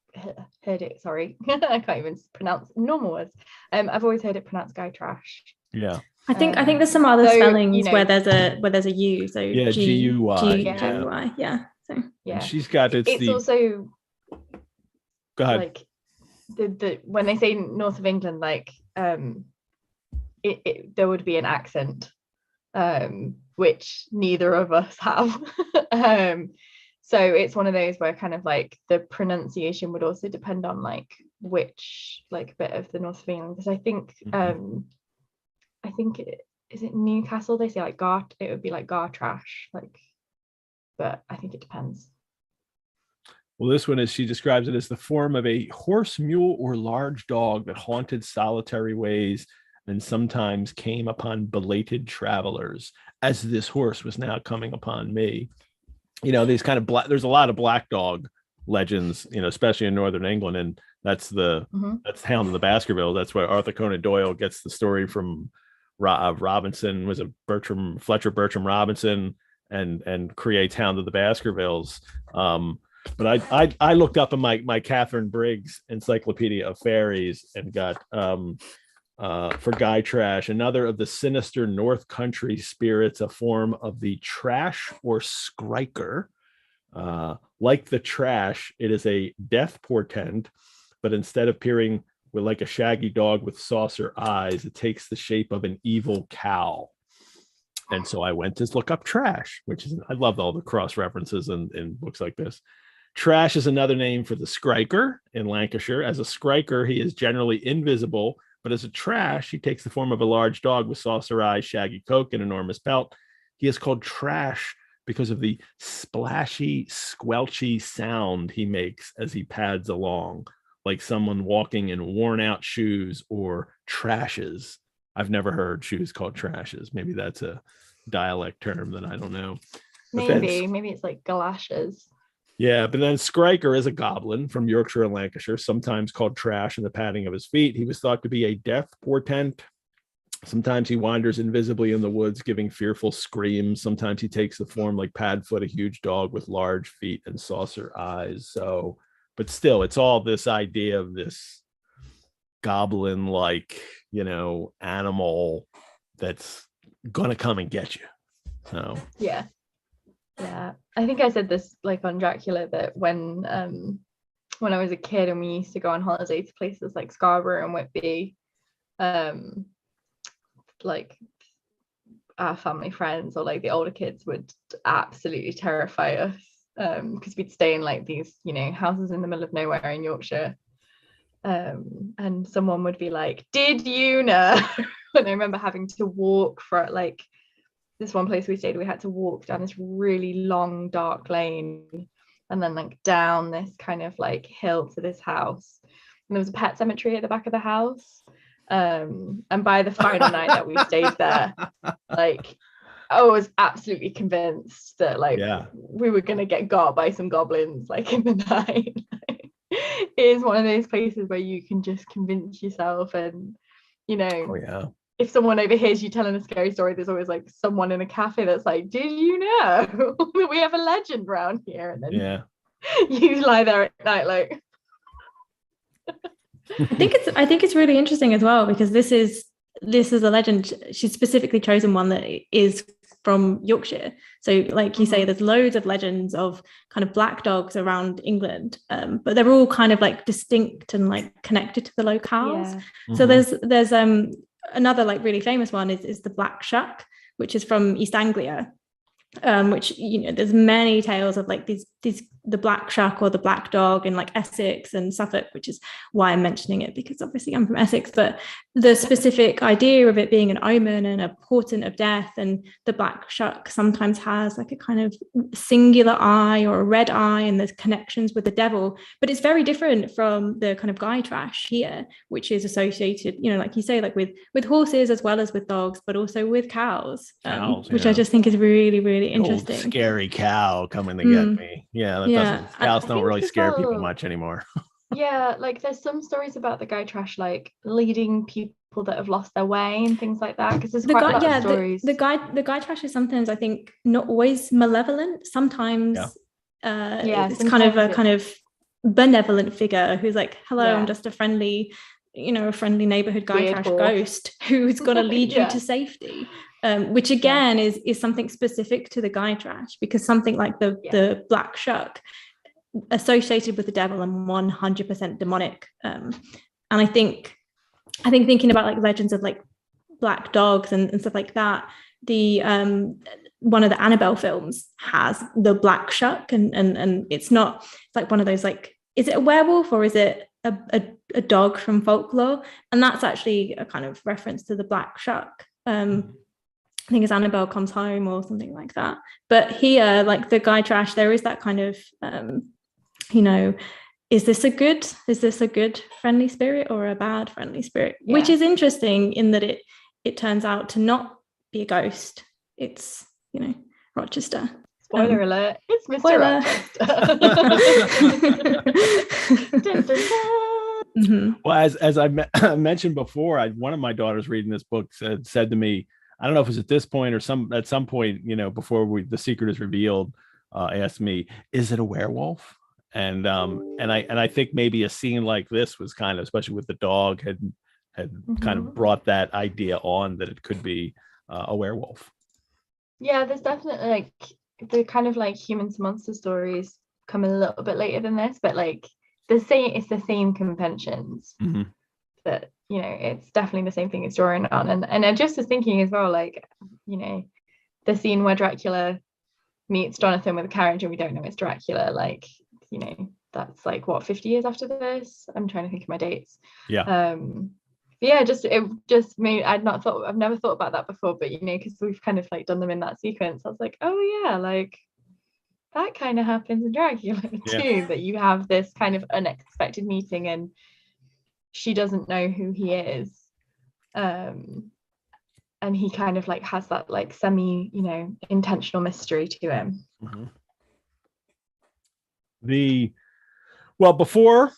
sorry. I can't even pronounce normal words. I've always heard it pronounced Gytrash.
Yeah.
I think there's some other spellings where there's a U, so
yeah, G-U-Y.
G-U-Y, yeah. So
yeah.
And she's got
it's also
go ahead.
Like the when they say north of England, like there would be an accent, which neither of us have. So it's one of those where kind of like the pronunciation would also depend on like which like bit of the north of England, because I think is it Newcastle, they say like it would be like Gartrash, like, but I think it depends.
Well, this one she describes it as the form of a horse, mule, or large dog that haunted solitary ways and sometimes came upon belated travelers, as this horse was now coming upon me. These kind of there's a lot of black dog legends, especially in Northern England. And that's that's Hound of the Baskervilles. That's where Arthur Conan Doyle gets the story from Robinson, was it Fletcher Bertram Robinson, and creates Hound of the Baskervilles. But I looked up in my Catherine Briggs Encyclopedia of Fairies and got for Gytrash, another of the sinister North Country spirits, a form of the trash or skriker. Like the trash, it is a death portent, but instead of appearing with like a shaggy dog with saucer eyes, it takes the shape of an evil cow. And so I went to look up trash, I love all the cross references in books like this. Trash is another name for the skriker in Lancashire. As a skriker, he is generally invisible, but as a trash, he takes the form of a large dog with saucer eyes, shaggy coat, and enormous pelt. He is called trash because of the splashy, squelchy sound he makes as he pads along, like someone walking in worn-out shoes or trashes. I've never heard shoes called trashes. Maybe that's a dialect term that I don't know.
Maybe it's like galoshes.
Yeah, but then Skriker is a goblin from Yorkshire and Lancashire, sometimes called trash in the padding of his feet. He was thought to be a death portent. Sometimes he wanders invisibly in the woods, giving fearful screams. Sometimes he takes the form like Padfoot, a huge dog with large feet and saucer eyes. So, but still, it's all this idea of this goblin-like, animal that's gonna come and get you. So
yeah. I think I said this like on Dracula, that when I was a kid and we used to go on holiday to places like Scarborough and Whitby, like our family friends or like the older kids would absolutely terrify us, because we'd stay in like these houses in the middle of nowhere in Yorkshire, and someone would be like, did you know? And I remember having to walk for like this one place we stayed, we had to walk down this really long dark lane and then like down this kind of like hill to this house, and there was a pet cemetery at the back of the house, and by the final night that we stayed there, like I was absolutely convinced that like we were gonna get got by some goblins like in the night. It is one of those places where you can just convince yourself, and if someone overhears you telling a scary story, there's always like someone in a cafe that's like, did you know that we have a legend around here? And then you lie there at night like
I think it's really interesting as well, because this is a legend. She's specifically chosen one that is from Yorkshire. So like you say, there's loads of legends of kind of black dogs around England, but they're all kind of like distinct and like connected to the locales. So there's another like really famous one is the Black Shuck, which is from East Anglia, which there's many tales of like these the Black Shuck or the Black Dog in like Essex and Suffolk, which is why I'm mentioning it, because obviously I'm from Essex. But the specific idea of it being an omen and a portent of death, and the Black Shuck sometimes has like a kind of singular eye or a red eye, and there's connections with the devil. But it's very different from the kind of Gytrash here, which is associated, like you say, like with horses as well as with dogs, but also with cows, which I just think is really, really interesting.
Old scary cow coming to get me. Cows don't really scare people much anymore.
Yeah, like there's some stories about the Gytrash like leading people people that have lost their way and things like that, because there's quite a lot of stories.
The Gytrash is sometimes, I think, not always malevolent. Sometimes it's kind of benevolent figure who's like, hello, I'm just a friendly neighborhood Gytrash ghost who's going to lead you to safety, which again is something specific to the Gytrash, because something like the black shuck associated with the devil and 100% demonic, and I think thinking about like legends of like black dogs and stuff like that, the one of the Annabelle films has the black shuck, and it's like one of those, like, is it a werewolf or is it a dog from folklore? And that's actually a kind of reference to the black shuck. I think it's Annabelle Comes Home or something like that. But here, like the Gytrash, there is that kind of is this a good friendly spirit or a bad friendly spirit? Which is interesting in that it turns out to not be a ghost. It's Rochester.
Spoiler alert, it's Mr. Rochester.
Well, as I mentioned before, one of my daughters reading this book said to me, I don't know if it was at this point or at some point, before the secret is revealed, asked me, is it a werewolf? And I think maybe a scene like this was kind of, especially with the dog, had kind of brought that idea on that it could be a werewolf. Yeah,
there's definitely like the kind of like human to monster stories come a little bit later than this, but like it's the same conventions that it's definitely the same thing it's drawing on. And I just was thinking as well, like the scene where Dracula meets Jonathan with a carriage and we don't know it's Dracula, like that's like what, 50 years after this? I'm trying to think of my dates. It just made, I've never thought about that before, but because we've kind of like done them in that sequence, I was like, oh yeah, like that kind of happens in Dracula too, that you have this kind of unexpected meeting and she doesn't know who he is, and he kind of like has that like semi intentional mystery to him.
Before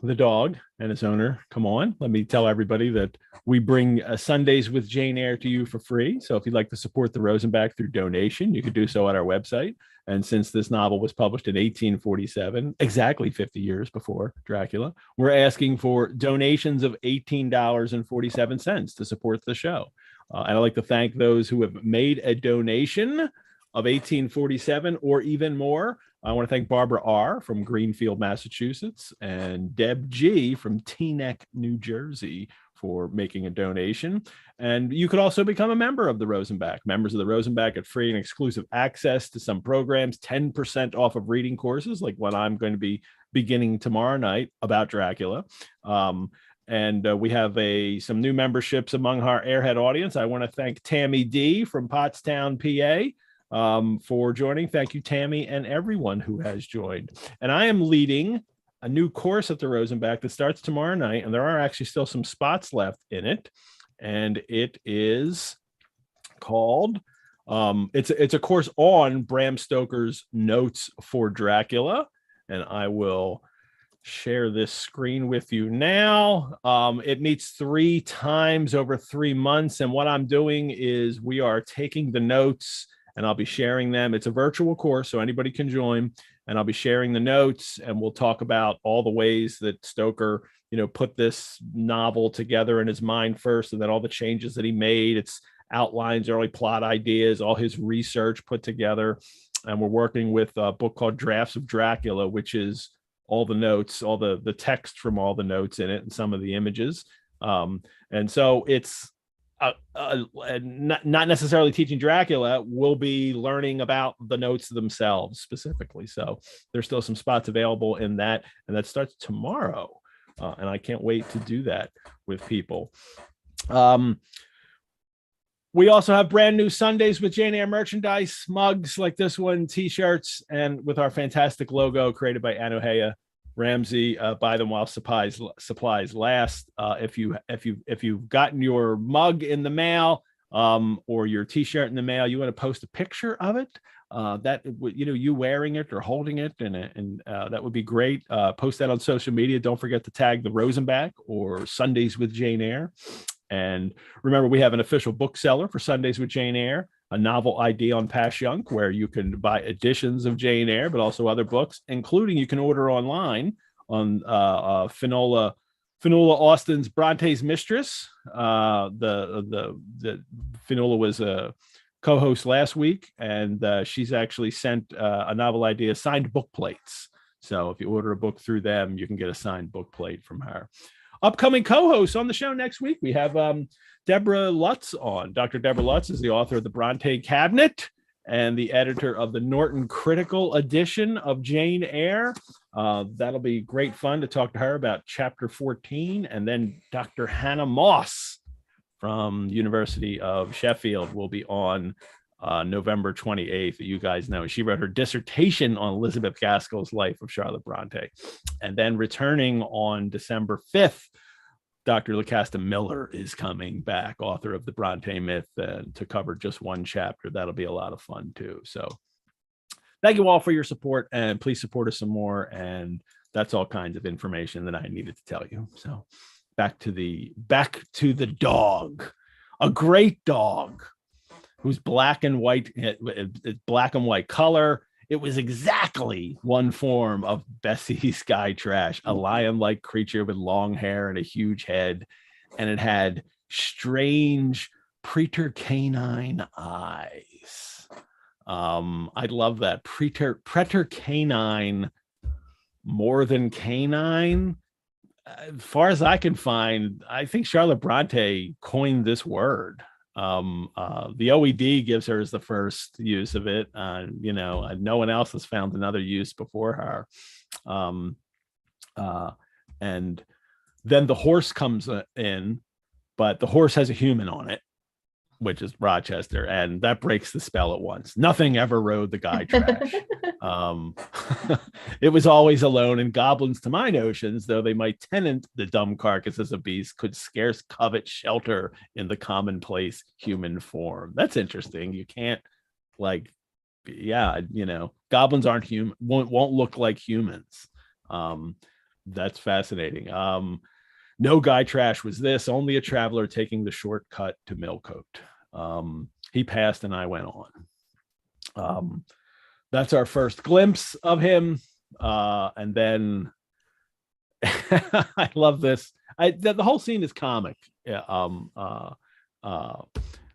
the dog and its owner come on, let me tell everybody that we bring Sundays with Jane Eyre to you for free. So if you'd like to support the Rosenbach through donation, you could do so at our website. And since this novel was published in 1847, exactly 50 years before Dracula, we're asking for donations of $18.47 to support the show. And I'd like to thank those who have made a donation of $18.47 or even more. I want to thank Barbara R. from Greenfield, Massachusetts, and Deb G. from Teaneck, New Jersey, for making a donation. And you could also become a member of the Rosenbach. Members of the Rosenbach get free and exclusive access to some programs, 10% off of reading courses, like what I'm going to be beginning tomorrow night about Dracula. And we have some new memberships among our Airhead audience. I want to thank Tammy D. from Pottstown, PA. For joining. Thank you, Tammy, and everyone who has joined. And I am leading a new course at the Rosenbach that starts tomorrow night, and there are actually still some spots left in it. And it is called, it's a course on Bram Stoker's Notes for Dracula. And I will share this screen with you now. It meets 3 times over 3 months. And what I'm doing is we are taking the notes and I'll be sharing them. It's a virtual course, so anybody can join. And I'll be sharing the notes, and we'll talk about all the ways that Stoker, put this novel together in his mind first, and then all the changes that he made. It's outlines, early plot ideas, all his research put together. And we're working with a book called Drafts of Dracula, which is all the notes, all the text from all the notes in it, and some of the images. And so it's not necessarily teaching Dracula, we'll be learning about the notes themselves specifically. So there's still some spots available in that, and that starts tomorrow. And I can't wait to do that with people. We also have brand new Sundays with Jane Eyre merchandise, mugs like this one, t-shirts, and with our fantastic logo created by Anohea Ramsey. Buy them while supplies last. If you've gotten your mug in the mail or your t-shirt in the mail, you want to post a picture of it, that you wearing it or holding it, and that would be great. Post that on social media. Don't forget to tag the Rosenbach or Sundays with Jane Eyre. And remember, we have an official bookseller for Sundays with Jane Eyre, a novel ID on Passyunk, where you can buy editions of Jane Eyre, but also other books, including you can order online on Finola Austin's Bronte's Mistress. The Finola was a co-host last week, and she's actually sent a novel idea signed book plates. So if you order a book through them, you can get a signed book plate from her. Upcoming co-hosts on the show next week, we have Deborah Lutz on. Dr. Deborah Lutz is the author of The Bronte Cabinet and the editor of the Norton Critical Edition of Jane Eyre. That'll be great fun to talk to her about chapter 14. And then Dr. Hannah Moss from the University of Sheffield will be on November 28th. You guys know she wrote her dissertation on Elizabeth Gaskell's life of Charlotte Bronte. And then returning on December 5th, Dr. LaCasta Miller is coming back, author of the Bronte Myth, to cover just one chapter. That'll be a lot of fun too. So thank you all for your support, and please support us some more. And that's all kinds of information that I needed to tell you. So back to the dog, a great dog who's black and white, black and white color. It was exactly one form of Betsy's Gytrash, a lion-like creature with long hair and a huge head. And it had strange preter-canine eyes. I love that. Preter-canine, more than canine. As far as I can find, I think Charlotte Bronte coined this word. The OED gives her as the first use of it. No one else has found another use before her. And then the horse comes in, but the horse has a human on it, which is Rochester, and that breaks the spell at once. Nothing ever rode the Gytrash. It was always alone, and goblins, to my notions, though they might tenant the dumb carcasses of beasts, could scarce covet shelter in the commonplace human form. That's interesting. You can't, goblins aren't human, won't look like humans. That's fascinating. No Gytrash was this, only a traveler taking the shortcut to Millcote. He passed and I went on. That's our first glimpse of him. And then I love this. The whole scene is comic. And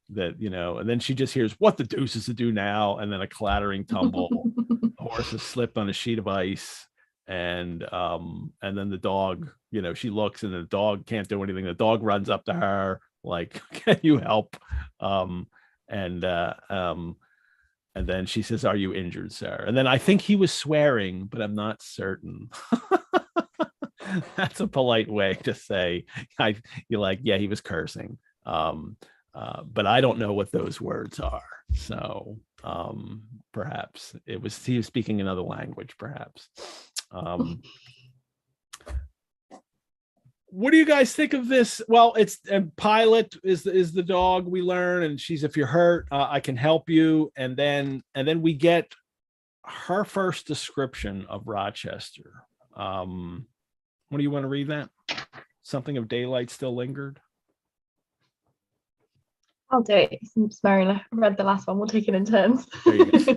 then she just hears, what the deuce is to do now? And then a clattering tumble. Horse has slipped on a sheet of ice. And then the dog, she looks and the dog can't do anything. The dog runs up to her like, can you help? And then she says, are you injured, sir? And then I think he was swearing, but I'm not certain. That's a polite way to say, yeah, he was cursing. But I don't know what those words are. So perhaps he was speaking another language, perhaps. What do you guys think of this? Well, Pilot is the dog, we learn, and she's, if you're hurt, I can help you. And then we get her first description of Rochester. What do you want to read that? Something of daylight still lingered.
I'll do it since Mary read the last one. We'll take it in turns.
There you go.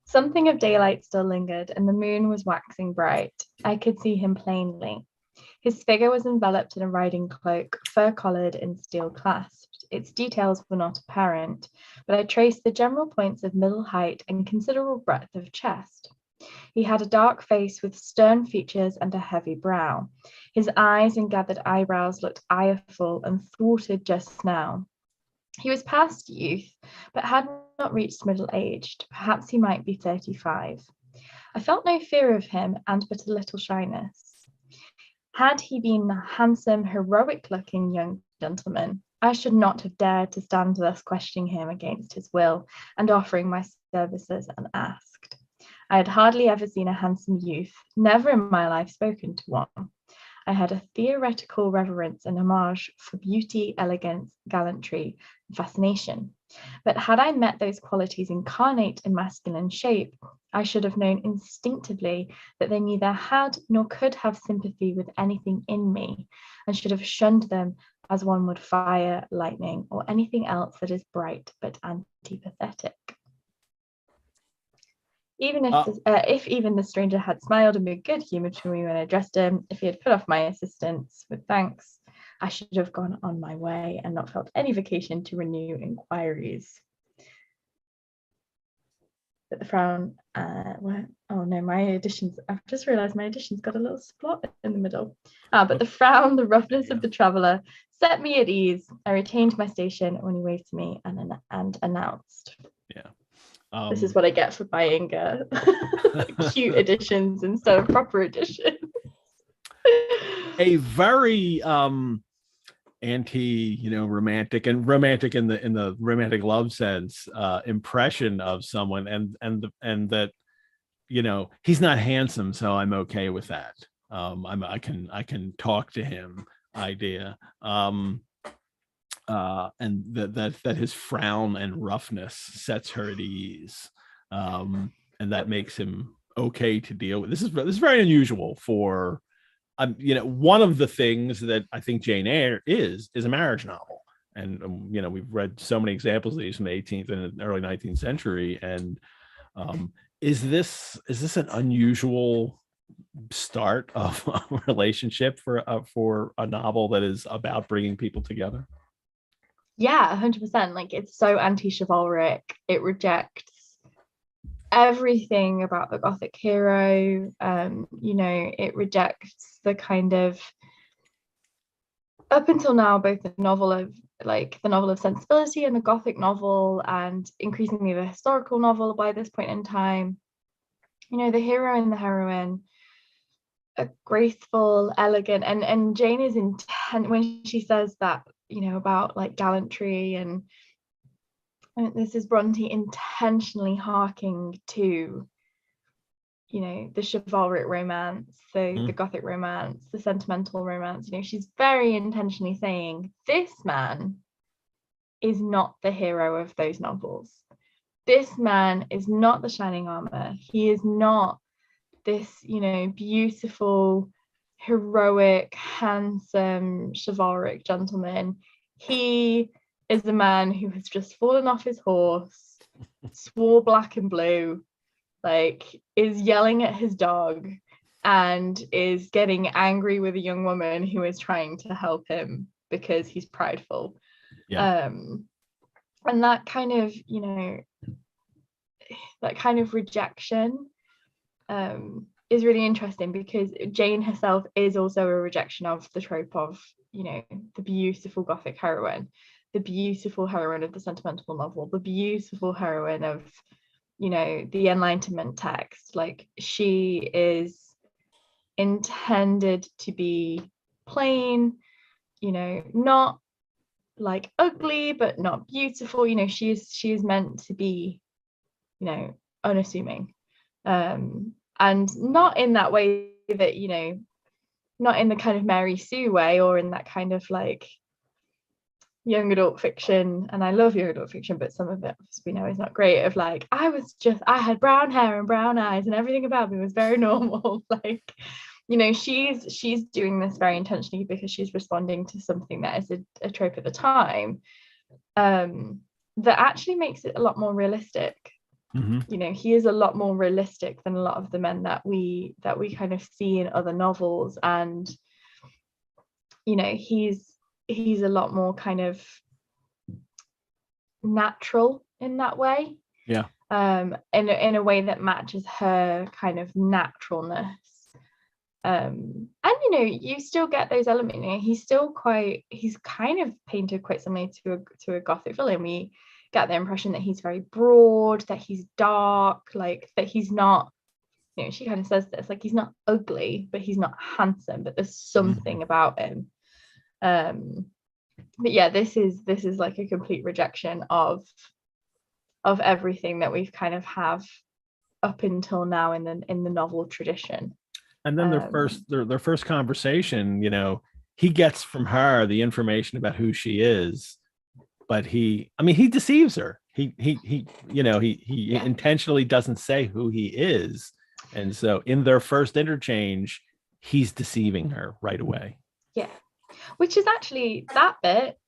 Something of daylight still lingered, and the moon was waxing bright. I could see him plainly. His figure was enveloped in a riding cloak, fur-collared and steel-clasped. Its details were not apparent, but I traced the general points of middle height and considerable breadth of chest. He had a dark face with stern features and a heavy brow. His eyes and gathered eyebrows looked ireful and thwarted just now. He was past youth, but had not reached middle-aged. Perhaps he might be 35. I felt no fear of him, and but a little shyness. Had he been a handsome, heroic-looking young gentleman, I should not have dared to stand thus questioning him against his will and offering my services unasked. I had hardly ever seen a handsome youth, never in my life spoken to one. I had a theoretical reverence and homage for beauty, elegance, gallantry, and fascination. But had I met those qualities incarnate in masculine shape, I should have known instinctively that they neither had nor could have sympathy with anything in me, and should have shunned them as one would fire, lightning, or anything else that is bright but antipathetic. Even if even the stranger had smiled and been good-humoured to me when I addressed him, if he had put off my assistance with thanks, I should have gone on my way and not felt any vocation to renew inquiries. But the frown, oh no, my editions, I've just realised my edition's got a little splot in the middle. But the frown, the roughness of the traveller set me at ease. I retained my station when he waved to me and announced.
Yeah.
This is what I get for buying cute editions instead of proper editions.
A very romantic and romantic in the romantic love sense impression of someone, and that, you know, he's not handsome, so I'm okay with that. I can talk to him idea. And that his frown and roughness sets her at ease, and that makes him okay to deal with. This is very unusual for, one of the things that I think Jane Eyre is a marriage novel, and we've read so many examples of these from the 18th and early 19th century, and is this an unusual start of a relationship for a novel that is about bringing people together?
Yeah, 100%. Like, it's so anti-chivalric. It rejects everything about the Gothic hero. It rejects the kind of, up until now, both the novel of sensibility and the Gothic novel, and increasingly the historical novel by this point in time. The hero and the heroine are graceful, elegant, and Jane is intent when she says that, about like gallantry, and this is Bronte intentionally harking to, the chivalric romance, the Gothic romance, the sentimental romance. She's very intentionally saying this man is not the hero of those novels. This man is not the shining armor. He is not this, beautiful, heroic, handsome, chivalric gentleman. He is the man who has just fallen off his horse, swore black and blue, is yelling at his dog, and is getting angry with a young woman who is trying to help him because he's prideful.
Yeah.
And that kind of rejection is really interesting, because Jane herself is also a rejection of the trope of, the beautiful Gothic heroine, the beautiful heroine of the sentimental novel, the beautiful heroine of, the Enlightenment text. Like, she is intended to be plain, not like ugly, but not beautiful. She is meant to be, unassuming, and not in that way that, not in the kind of Mary Sue way, or in that kind of like young adult fiction. And I love young adult fiction, but some of it, as we know, is not great, of like, I had brown hair and brown eyes and everything about me was very normal. She's doing this very intentionally because she's responding to something that is a trope at the time, that actually makes it a lot more realistic. He is a lot more realistic than a lot of the men that we kind of see in other novels, and he's a lot more kind of natural in that way.
Yeah.
In a way that matches her kind of naturalness. And you still get those elements. He's kind of painted quite similarly to a Gothic villain. We get the impression that he's very broad, that he's dark, like that he's not, she kind of says this, like, he's not ugly, but he's not handsome, but there's something about him. But yeah, this is like a complete rejection of everything that we've kind of have up until now in the novel tradition.
And then their first conversation, he gets from her the information about who she is, but he deceives her. He intentionally doesn't say who he is. And so in their first interchange, he's deceiving her right away.
Yeah. Which is actually, that bit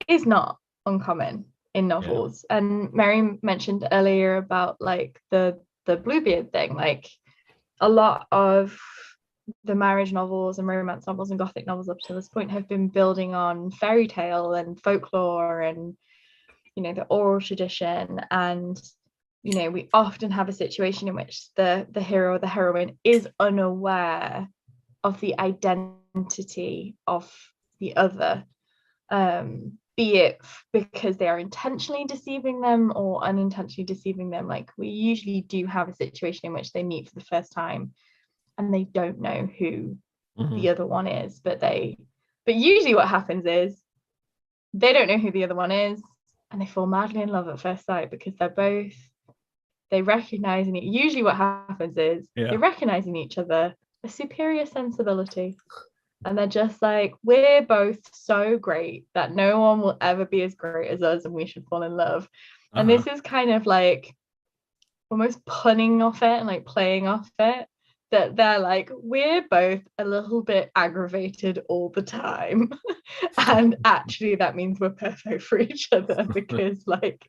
is not uncommon in novels. Yeah. And Mary mentioned earlier about like the Bluebeard thing. Like a lot of the marriage novels and romance novels and Gothic novels up to this point have been building on fairy tale and folklore and the oral tradition. And we often have a situation in which the hero or the heroine is unaware of the identity of the other, be it because they are intentionally deceiving them or unintentionally deceiving them. Like we usually do have a situation in which they meet for the first time and they don't know who the other one is, but usually what happens is they don't know who the other one is and they fall madly in love at first sight because they recognize usually what happens is they recognize in each other a superior sensibility. And they're just like, we're both so great that no one will ever be as great as us and we should fall in love. And this is kind of like almost punning off it and like playing off it, that they're like, we're both a little bit aggravated all the time. And actually that means we're perfect for each other because like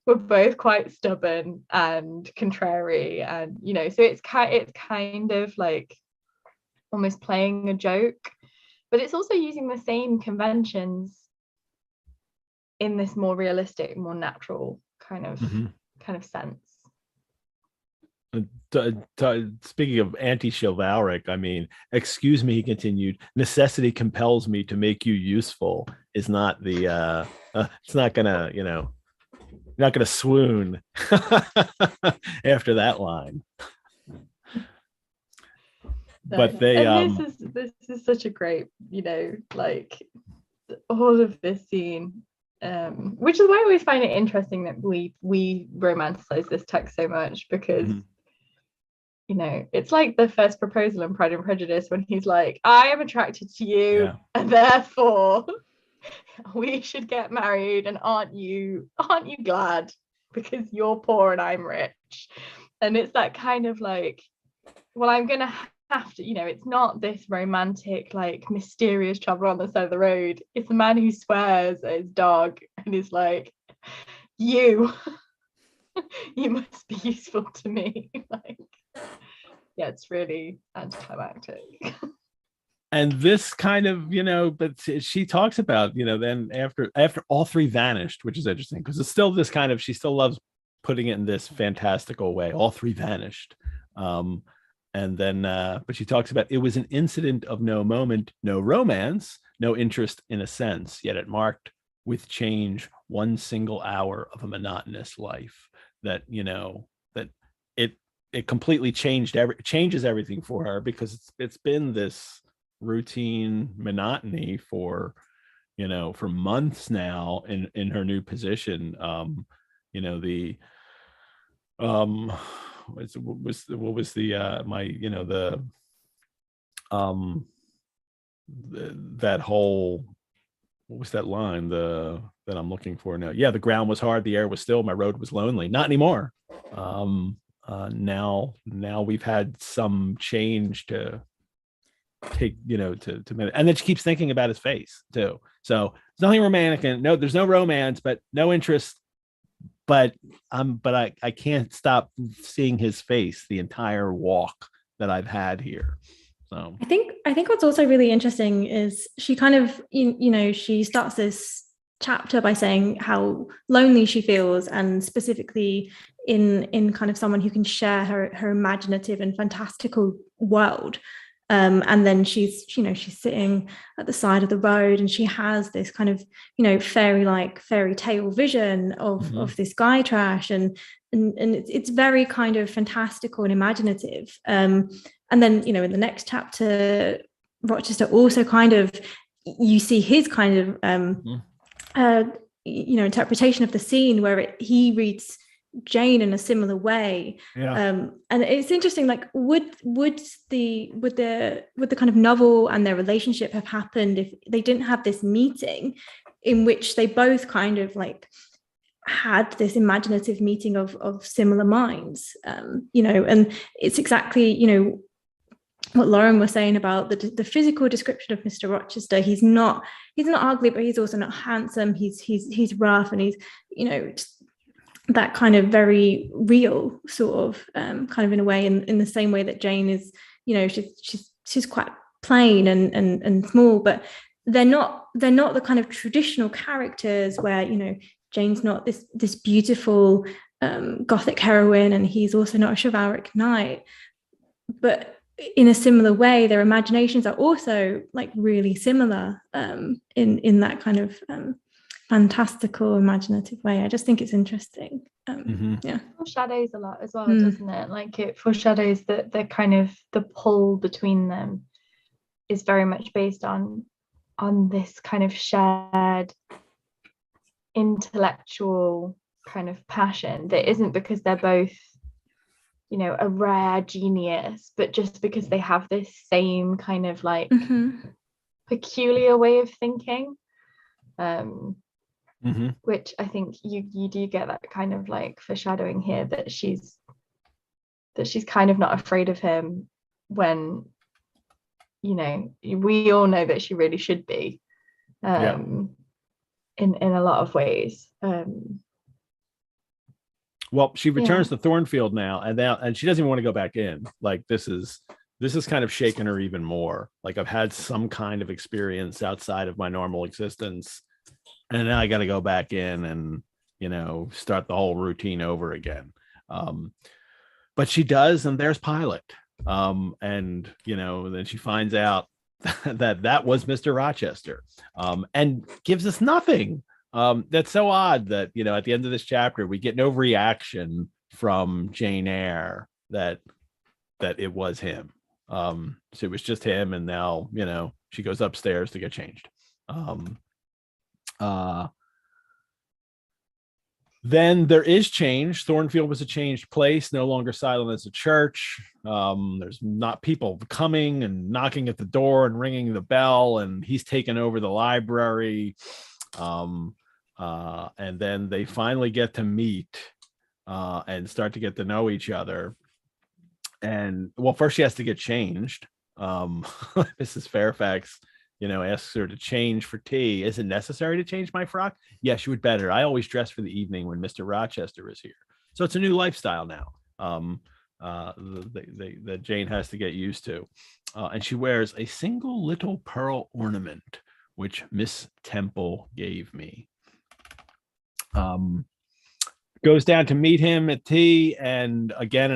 we're both quite stubborn and contrary. And, so it's kind of like almost playing a joke, but it's also using the same conventions in this more realistic, more natural kind of sense.
Speaking of anti-chivalric, excuse me, he continued, necessity compels me to make you useful is not the it's not gonna not gonna swoon after that line. But
this is such a great, like all of this scene, which is why I always find it interesting that we romanticize this text so much, because it's like the first proposal in Pride and Prejudice when he's like, I am attracted to you and therefore we should get married, and aren't you glad because you're poor and I'm rich? And it's that kind of like, well, I'm gonna have to, it's not this romantic like mysterious traveler on the side of the road. It's a man who swears at his dog and is like, you must be useful to me. Like, it's really anticlimactic.
And this kind of, but she talks about, then after all three vanished, which is interesting because it's still this kind of, she still loves putting it in this fantastical way. All three vanished. And then, but she talks about, it was an incident of no moment, no romance, no interest in a sense, yet it marked with change one single hour of a monotonous life. That, that it completely changes everything for her, because it's been this routine monotony for months now in her new position. That whole, what was that line that I'm looking for now? The ground was hard, the air was still, my road was lonely. Not anymore. Now we've had some change to take, to and then she keeps thinking about his face too. So there's nothing romantic, and there's no romance, but no interest. But I can't stop seeing his face the entire walk that I've had here. So
I think what's also really interesting is she kind of, she starts this chapter by saying how lonely she feels, and specifically in kind of someone who can share her imaginative and fantastical world. And then she's sitting at the side of the road, and she has this kind of, fairy tale vision of this Gytrash, and it's very kind of fantastical and imaginative. And then, in the next chapter, Rochester also kind of, you see his kind of, interpretation of the scene where he reads Jane in a similar way. And it's interesting, like would the kind of novel and their relationship have happened if they didn't have this meeting in which they both kind of like had this imaginative meeting of similar minds, you know? And it's exactly, you know, what Lauren was saying about the physical description of Mr. Rochester. He's not ugly, but he's also not handsome. He's rough, and he's, you know, that kind of very real sort of kind of in a way, in the same way that Jane is, you know, she's quite plain and small, but they're not the kind of traditional characters where, you know, Jane's not this beautiful Gothic heroine, and he's also not a chivalric knight. But in a similar way, their imaginations are also like really similar in that kind of fantastical, imaginative way. I just think it's interesting. Yeah,
it foreshadows a lot as well, doesn't it? Like it foreshadows that the kind of the pull between them is very much based on this kind of shared intellectual kind of passion that isn't because they're both, you know, a rare genius, but just because they have this same kind of like peculiar way of thinking, which I think you do get that kind of like foreshadowing here, that she's kind of not afraid of him when, you know, we all know that she really should be in a lot of ways.
Well, she returns to Thornfield now, and she doesn't even want to go back in. Like this is kind of shaking her even more. Like I've had some kind of experience outside of my normal existence, and now I got to go back in and, you know, start the whole routine over again. But she does, and there's Pilot. And, you know, then she finds out that was Mr. Rochester, and gives us nothing. That's so odd that, you know, at the end of this chapter, we get no reaction from Jane Eyre that it was him. So it was just him. And now, you know, she goes upstairs to get changed. Then there is change. Thornfield was a changed place, no longer silent as a church. There's not people coming and knocking at the door and ringing the bell, and he's taken over the library. And then they finally get to meet and start to get to know each other. And well, first she has to get changed. Mrs. Fairfax, you know, asks her to change for tea. Is it necessary to change my frock? Yes, you would better. I always dress for the evening when Mr. Rochester is here. So it's a new lifestyle now that Jane has to get used to. And she wears a single little pearl ornament, which Miss Temple gave me. Goes down to meet him at tea, and again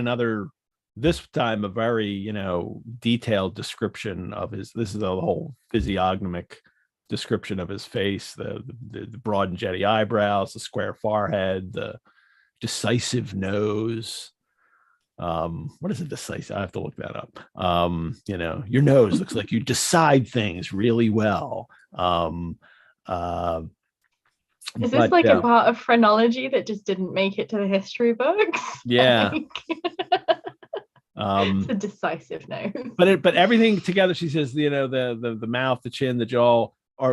this time a very, you know, detailed description of this is the whole physiognomic description of his face, the broad and jetty eyebrows, the square forehead, the decisive nose. What is a decisive? I have to look that up. You know, your nose looks like you decide things really well.
Is this like a part of phrenology that just didn't make it to the history books?
Yeah.
It's a decisive no.
But everything together, she says, you know, the mouth, the chin, the jaw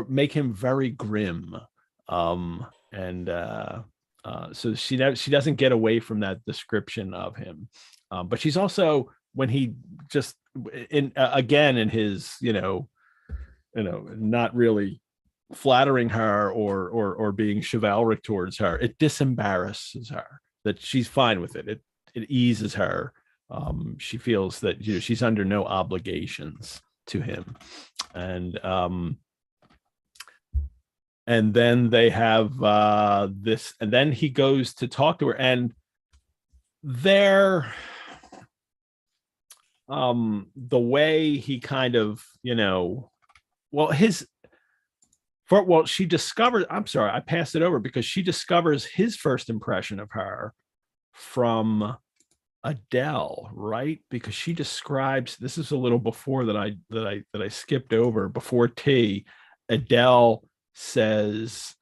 make him very grim. So she doesn't get away from that description of him. But she's also, when he just in his, you know, not really flattering her or being chivalric towards her, it disembarrasses her, that she's fine with it. It eases her. She feels that, you know, she's under no obligations to him. And then they have this, and then he goes to talk to her, and they're the way he kind of, you know, she discovers, I'm sorry, I passed it over, because she discovers his first impression of her from Adele, right? Because she describes, this is a little before that I skipped over, before tea. Adele says,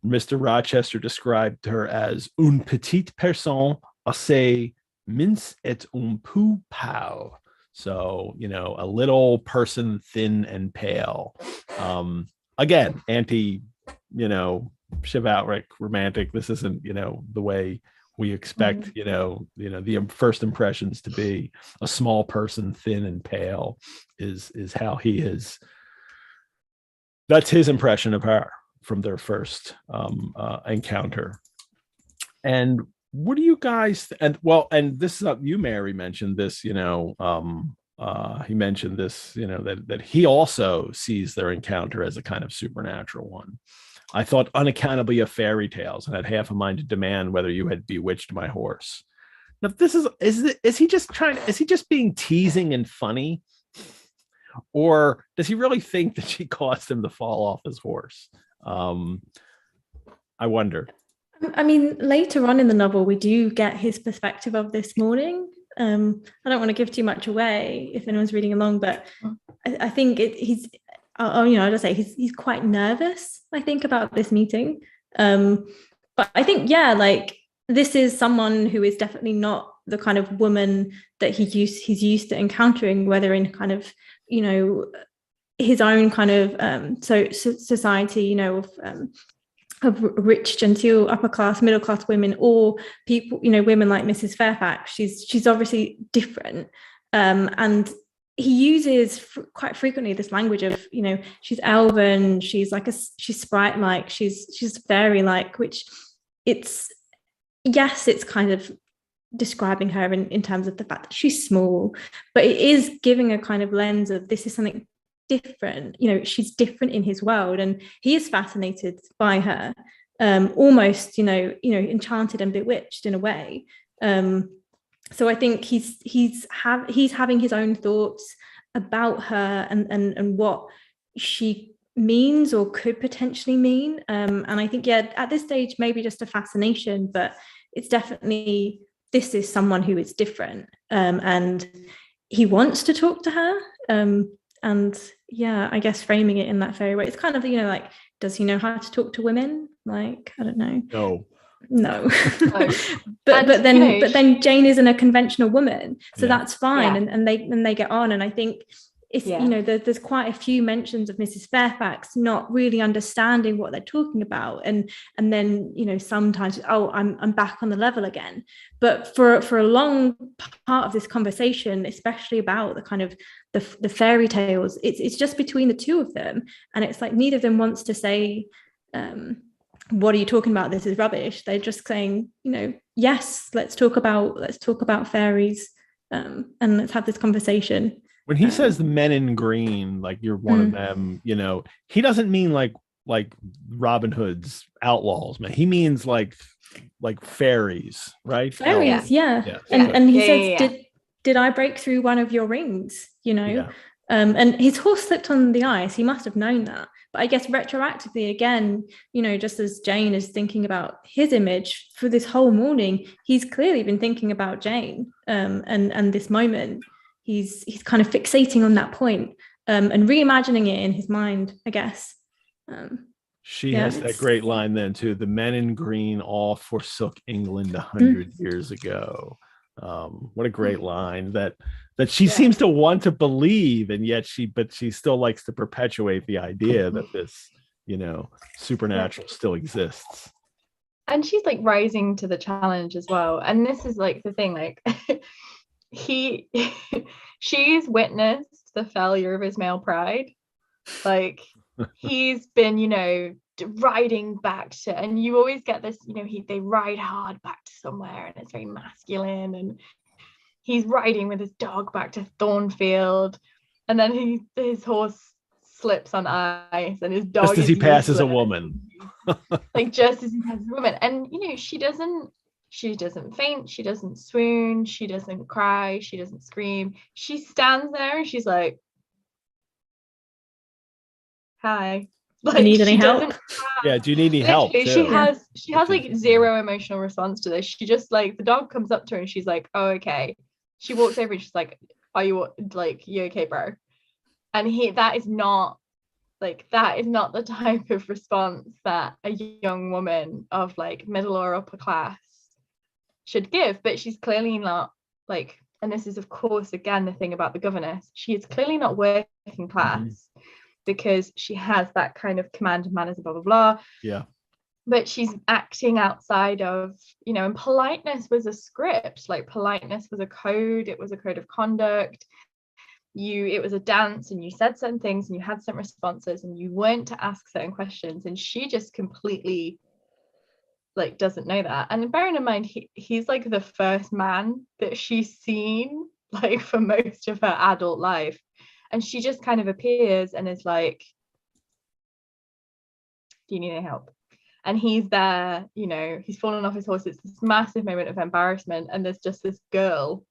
Mr. Rochester described her as une petite personne assez mince et un peu pâle. So, a little person, thin and pale. Again, anti, chivalric romantic. This isn't, the way we expect, the first impressions to be. A small person, thin and pale is how he is. That's his impression of her from their first encounter. And what do you guys and this is you, Mary, mentioned this, he mentioned this, that he also sees their encounter as a kind of supernatural one. I thought unaccountably of fairy tales and had half a mind to demand whether you had bewitched my horse. Now, is he just being teasing and funny? Or does he really think that she caused him to fall off his horse? I wonder.
I mean, later on in the novel, we do get his perspective of this morning. I don't want to give too much away if anyone's reading along, but I think I'll just say he's quite nervous, I think, about this meeting. But I think, this is someone who is definitely not the kind of woman that he's used to encountering, whether in kind of, his own kind of society, of rich, genteel, upper class, middle class women, or people, women like Mrs. Fairfax. She's obviously different, and he uses quite frequently this language of, she's elven, she's she's sprite-like, she's fairy-like, which it's kind of describing her in terms of the fact that she's small, but it is giving a kind of lens of this is something different. She's different in his world, and he is fascinated by her, almost enchanted and bewitched in a way. So I think he's having his own thoughts about her and what she means or could potentially mean, and I think at this stage maybe just a fascination, but it's definitely, this is someone who is different, and he wants to talk to her, and I guess framing it in that fairy way, it's kind of, does he know how to talk to women? I don't know. No. but then Jane isn't a conventional woman, so that's fine, and they get on, and I think it's there's quite a few mentions of Mrs. Fairfax not really understanding what they're talking about, and then sometimes I'm back on the level again, but for a long part of this conversation, especially about the kind of the fairy tales, it's just between the two of them, and it's like neither of them wants to say what are you talking about, this is rubbish. They're just saying, yes, let's talk about fairies, and let's have this conversation.
When he says the men in green, like you're one of them, he doesn't mean like Robin Hood's outlaws, man. He means like fairies, right?
Fairies, yeah. And he says, did I break through one of your rings? And his horse slipped on the ice. He must have known that. But I guess retroactively, again, just as Jane is thinking about his image for this whole morning, he's clearly been thinking about Jane, and this moment. He's kind of fixating on that point, and reimagining it in his mind, I guess.
She has that great line then too. The men in green all forsook England 100 years ago. What a great line that she seems to want to believe, and yet she still likes to perpetuate the idea that this, supernatural still exists.
And she's rising to the challenge as well. And this is the thing, she's witnessed the failure of his male pride. He's been, riding back to, and you always get this, they ride hard back to somewhere, and it's very masculine, and he's riding with his dog back to Thornfield, and then his horse slips on ice, and his dog
just as he passes a woman.
Just as he passes a woman, and she doesn't faint, she doesn't swoon, she doesn't cry, she doesn't scream. She stands there and she's like, hi.
Do you need any help?
Yeah, do you need any help?
She has zero emotional response to this. She just the dog comes up to her and she's like, oh, okay. She walks over and she's like, are you you okay, bro? And that is not Like, that is not the type of response that a young woman of like middle or upper class should give. But she's clearly not, like, and this is of course again the thing about the governess, she is clearly not working class, because she has that kind of command of manners, blah blah blah.
Yeah.
But she's acting outside of, you know, and politeness was a script. Like, politeness was a code, it was a code of conduct. It was a dance, and you said certain things and you had certain responses, and you weren't to ask certain questions. And she just completely like doesn't know that. And bearing in mind, he's like the first man that she's seen like for most of her adult life, and she just kind of appears and is like, do you need any help? And he's there, you know, he's fallen off his horse. It's this massive moment of embarrassment, and there's just this girl.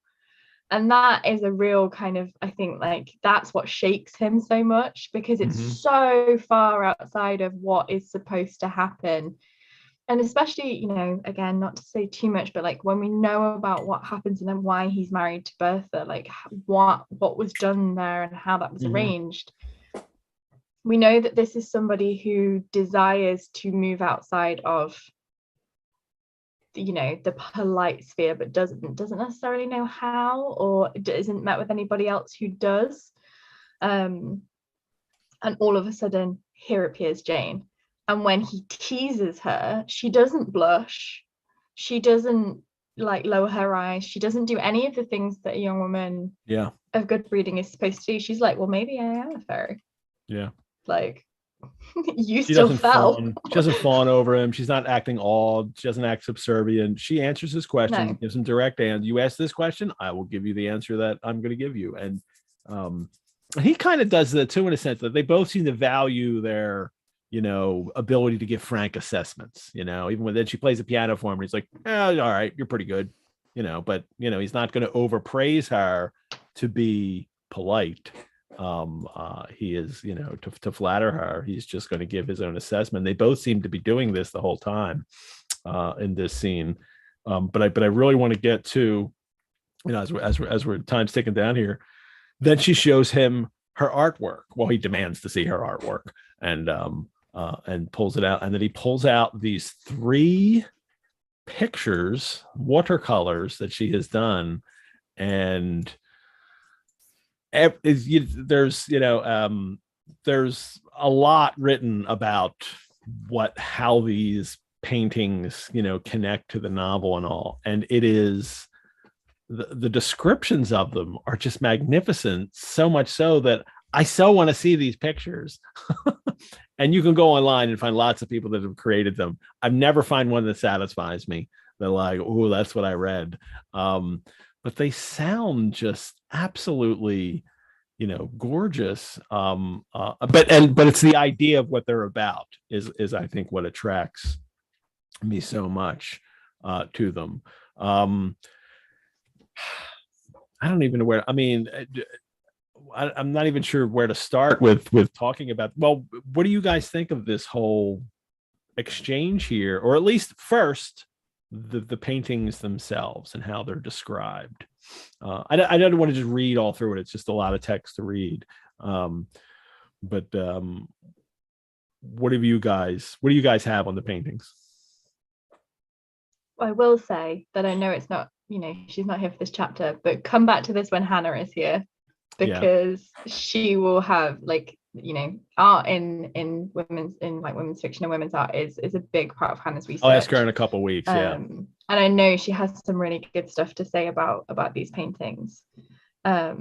And that is a real kind of, I think, like, that's what shakes him so much, because it's so far outside of what is supposed to happen. And especially, you know, again, not to say too much, but like when we know about what happens and then why he's married to Bertha, like what was done there and how that was arranged, we know that this is somebody who desires to move outside of, you know, the polite sphere, but doesn't necessarily know how, or isn't met with anybody else who does. And all of a sudden, here appears Jane. And when he teases her, she doesn't blush. She doesn't like lower her eyes. She doesn't do any of the things that a young woman of good breeding is supposed to do. She's like, well, maybe I am a fairy.
Yeah.
Like, she still fell.
She doesn't fawn over him. She's not acting awed. She doesn't act subservient. She answers his question, gives him direct answer. You ask this question, I will give you the answer that I'm going to give you. And he kind of does that too, in a sense that they both seem to value their, you know, ability to give frank assessments. You know, even when then she plays the piano for him, and he's like, all right, you're pretty good. You know, but you know, he's not going to overpraise her to be polite. He is, you know, to flatter her, he's just going to give his own assessment. They both seem to be doing this the whole time in this scene. But I really want to get to, you know, as we're time's ticking down here. Then she shows him her artwork. Well, he demands to see her artwork, and pulls it out. And then he pulls out these 3 pictures, watercolors that she has done, and there's, you know, there's a lot written about how these paintings, you know, connect to the novel and all. And it is the descriptions of them are just magnificent, so much so that I so want to see these pictures. And you can go online and find lots of people that have created them. I've never find one that satisfies me. They're like, oh, that's what I read. But they sound just absolutely, you know, gorgeous. But it's the idea of what they're about is I think what attracts me so much to them. I don't even know where. I mean, I'm not even sure where to start with talking about. Well, what do you guys think of this whole exchange here, or at least first the paintings themselves and how they're described? I don't want to just read all through it. It's just a lot of text to read. But what do you guys have on the paintings?
I will say that I know it's not, you know, she's not here for this chapter, but come back to this when Hannah is here, because she will have, like, you know, art in women's fiction and women's art is a big part of Hannah's research.
I'll ask her in a couple of weeks.
And I know she has some really good stuff to say about these paintings. This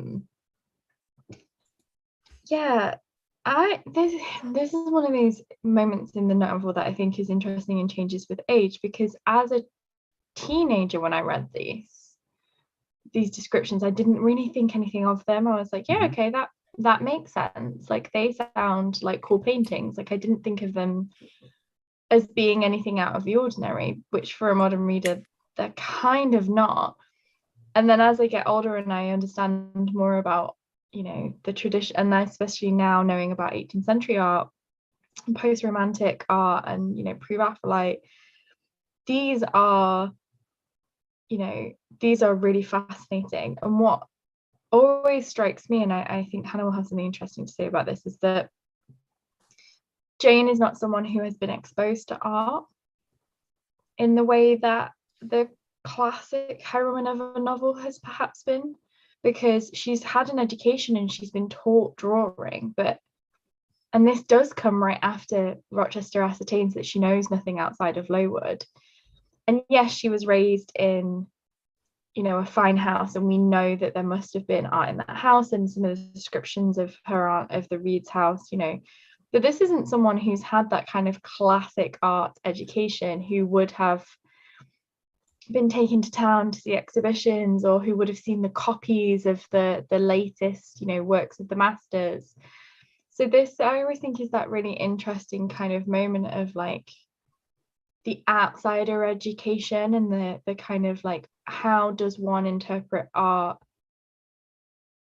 is one of these moments in the novel that I think is interesting and changes with age, because as a teenager, when I read these descriptions, I didn't really think anything of them. I was like, yeah, okay, that makes sense. Like, they sound like cool paintings. Like, I didn't think of them as being anything out of the ordinary, which for a modern reader, they're kind of not. And then as I get older and I understand more about, you know, the tradition, and especially now knowing about 18th century art, post-romantic art, and, you know, pre-Raphaelite, these are really fascinating. And what always strikes me, and I think Hannah will have something interesting to say about this, is that Jane is not someone who has been exposed to art in the way that the classic heroine of a novel has perhaps been, because she's had an education and she's been taught drawing, and this does come right after Rochester ascertains that she knows nothing outside of Lowood. And yes, she was raised in, a fine house, and we know that there must have been art in that house, and some of the descriptions of her aunt of the Reed's house, but this isn't someone who's had that kind of classic art education, who would have been taken to town to see exhibitions, or who would have seen the copies of the latest, works of the masters. So this, I always think, is that really interesting kind of moment of like the outsider education, and the kind of like, how does one interpret art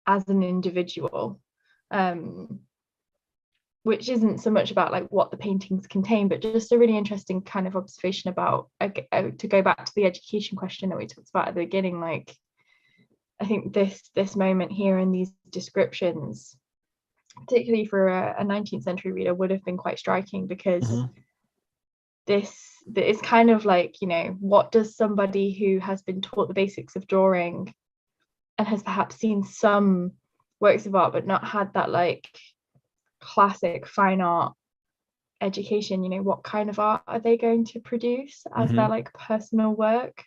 as an individual, which isn't so much about like what the paintings contain, but just a really interesting kind of observation about, to go back to the education question that we talked about at the beginning, like I think this moment here in these descriptions, particularly for a 19th century reader, would have been quite striking, because this is kind of like, what does somebody who has been taught the basics of drawing and has perhaps seen some works of art but not had that like classic fine art education, what kind of art are they going to produce as their like personal work?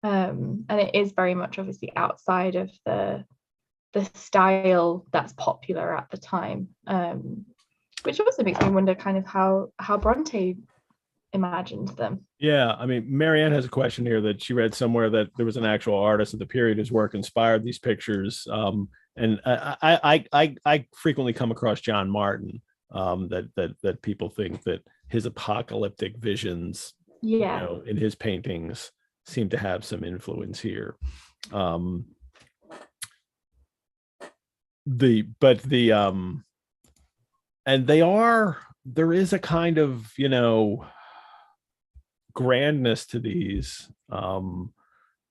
And it is very much obviously outside of the style that's popular at the time, which also makes me wonder kind of how Bronte imagined them.
Yeah, I mean, Marianne has a question here that she read somewhere that there was an actual artist of the period whose work inspired these pictures. And I frequently come across John Martin, that people think that his apocalyptic visions, in his paintings seem to have some influence here. And there is a kind of, grandness to these, to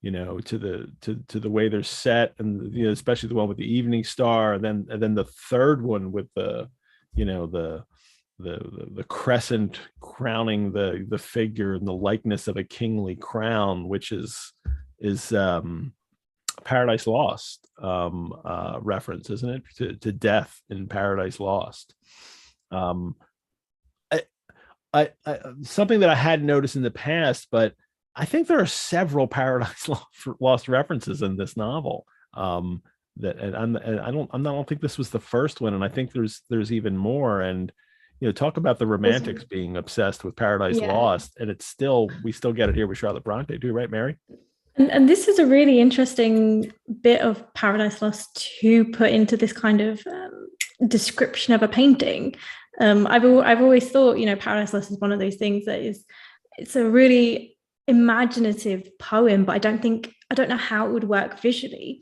the way they're set, and especially the one with the evening star, and then the third one with the crescent crowning the figure, and the likeness of a kingly crown, which is Paradise Lost reference, isn't it, to death in Paradise Lost. I something that I hadn't noticed in the past, but I think there are several Paradise Lost references in this novel. I don't think this was the first one, and I think there's even more. And talk about the romantics being obsessed with Paradise Lost, and we still get it here with Charlotte Bronte too, right, Mary?
And this is a really interesting bit of Paradise Lost to put into this kind of description of a painting. I've always thought, Paradise Lost is one of those things that it's a really imaginative poem, but I don't know how it would work visually,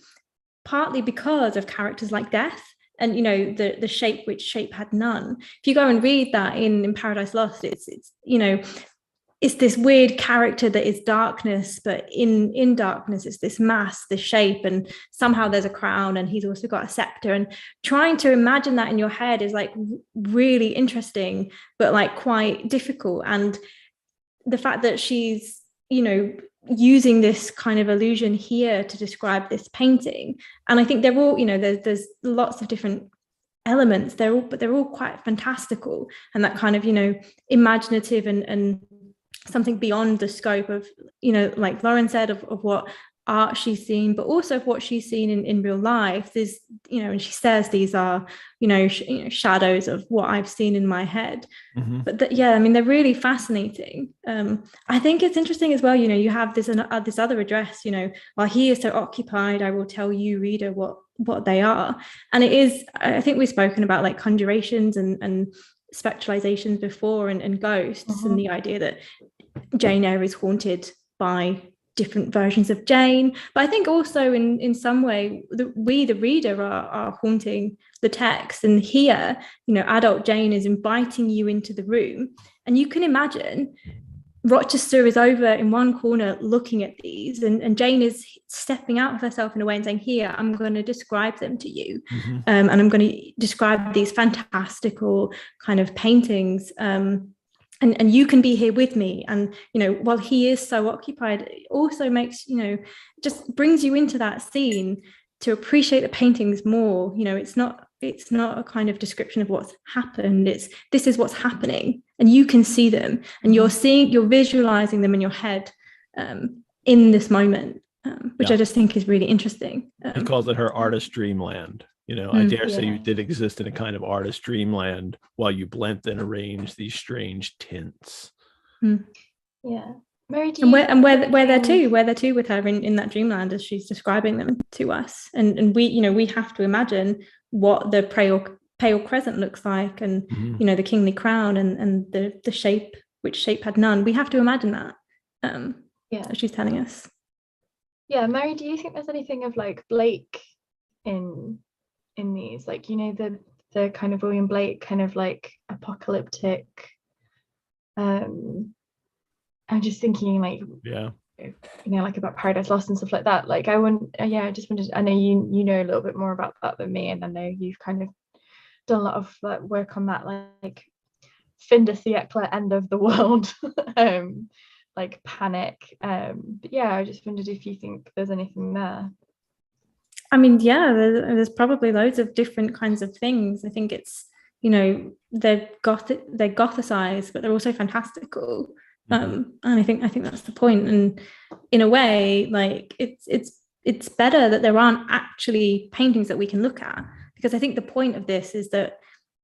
partly because of characters like death and the shape, which shape had none. If you go and read that in Paradise Lost, it's this weird character that is darkness, but in darkness it's this mass, this shape, and somehow there's a crown, and he's also got a scepter. And trying to imagine that in your head is like really interesting, but like quite difficult. And the fact that she's using this kind of illusion here to describe this painting, and I think they're all there's lots of different elements, they're all quite fantastical, and that kind of imaginative and something beyond the scope of, like Lauren said, of what art she's seen, but also of what she's seen in real life. There's, and she says these are, shadows of what I've seen in my head. But they're really fascinating. I think it's interesting as well, you have this other address, while he is so occupied, I will tell you, reader, what they are. And it is, I think we've spoken about like conjurations and spectralizations before, and ghosts, and the idea that Jane Eyre is haunted by different versions of Jane, but I think also in some way we the reader are haunting the text. And here adult Jane is inviting you into the room, and you can imagine Rochester is over in one corner looking at these, and Jane is stepping out of herself in a way and saying, here, I'm going to describe them to you. And I'm going to describe these fantastical kind of paintings. And you can be here with me. And, while he is so occupied, it also makes, just brings you into that scene to appreciate the paintings more. It's not a kind of description of what's happened. This is what's happening, and you can see them, and you're visualizing them in your head in this moment, which I just think is really interesting.
He calls it her artist dreamland. I dare say you did exist in a kind of artist dreamland while you blent and arranged these strange tints.
Yeah. Mary,
we're there too with her in that dreamland as she's describing them to us, and we have to imagine what the pale crescent looks like, and the kingly crown, and the shape, which shape had none. We have to imagine that as she's telling us.
Mary, do you think there's anything of like Blake in these, like the kind of William Blake kind of like apocalyptic, I'm just thinking like, like about Paradise Lost and stuff like that. Like I just wondered, I know you know a little bit more about that than me, and I know you've kind of done a lot of work on that, like fin de siècle, end of the world, like panic. But I just wondered if you think there's anything there.
I mean, there's probably loads of different kinds of things. I think it's, they're gothicized, but they're also fantastical. And I think that's the point. And in a way, like it's better that there aren't actually paintings that we can look at, because I think the point of this is that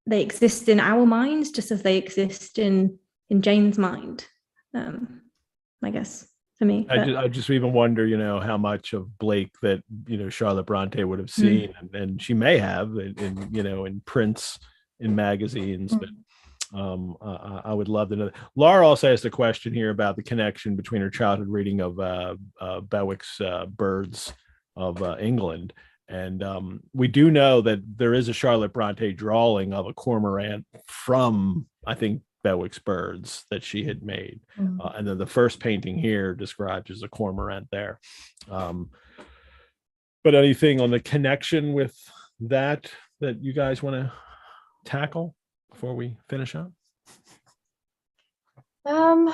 they exist in our minds just as they exist in Jane's mind. I guess for me,
I just even wonder, how much of Blake that Charlotte Bronte would have seen, and she may have in prints, in magazines, but. I would love to know. Laura also asked a question here about the connection between her childhood reading of Bewick's Birds of England, and we do know that there is a Charlotte Bronte drawing of a cormorant from, I think, Bewick's Birds that she had made, and then the first painting here described as a cormorant there. But anything on the connection with that you guys want to tackle before we finish up?
I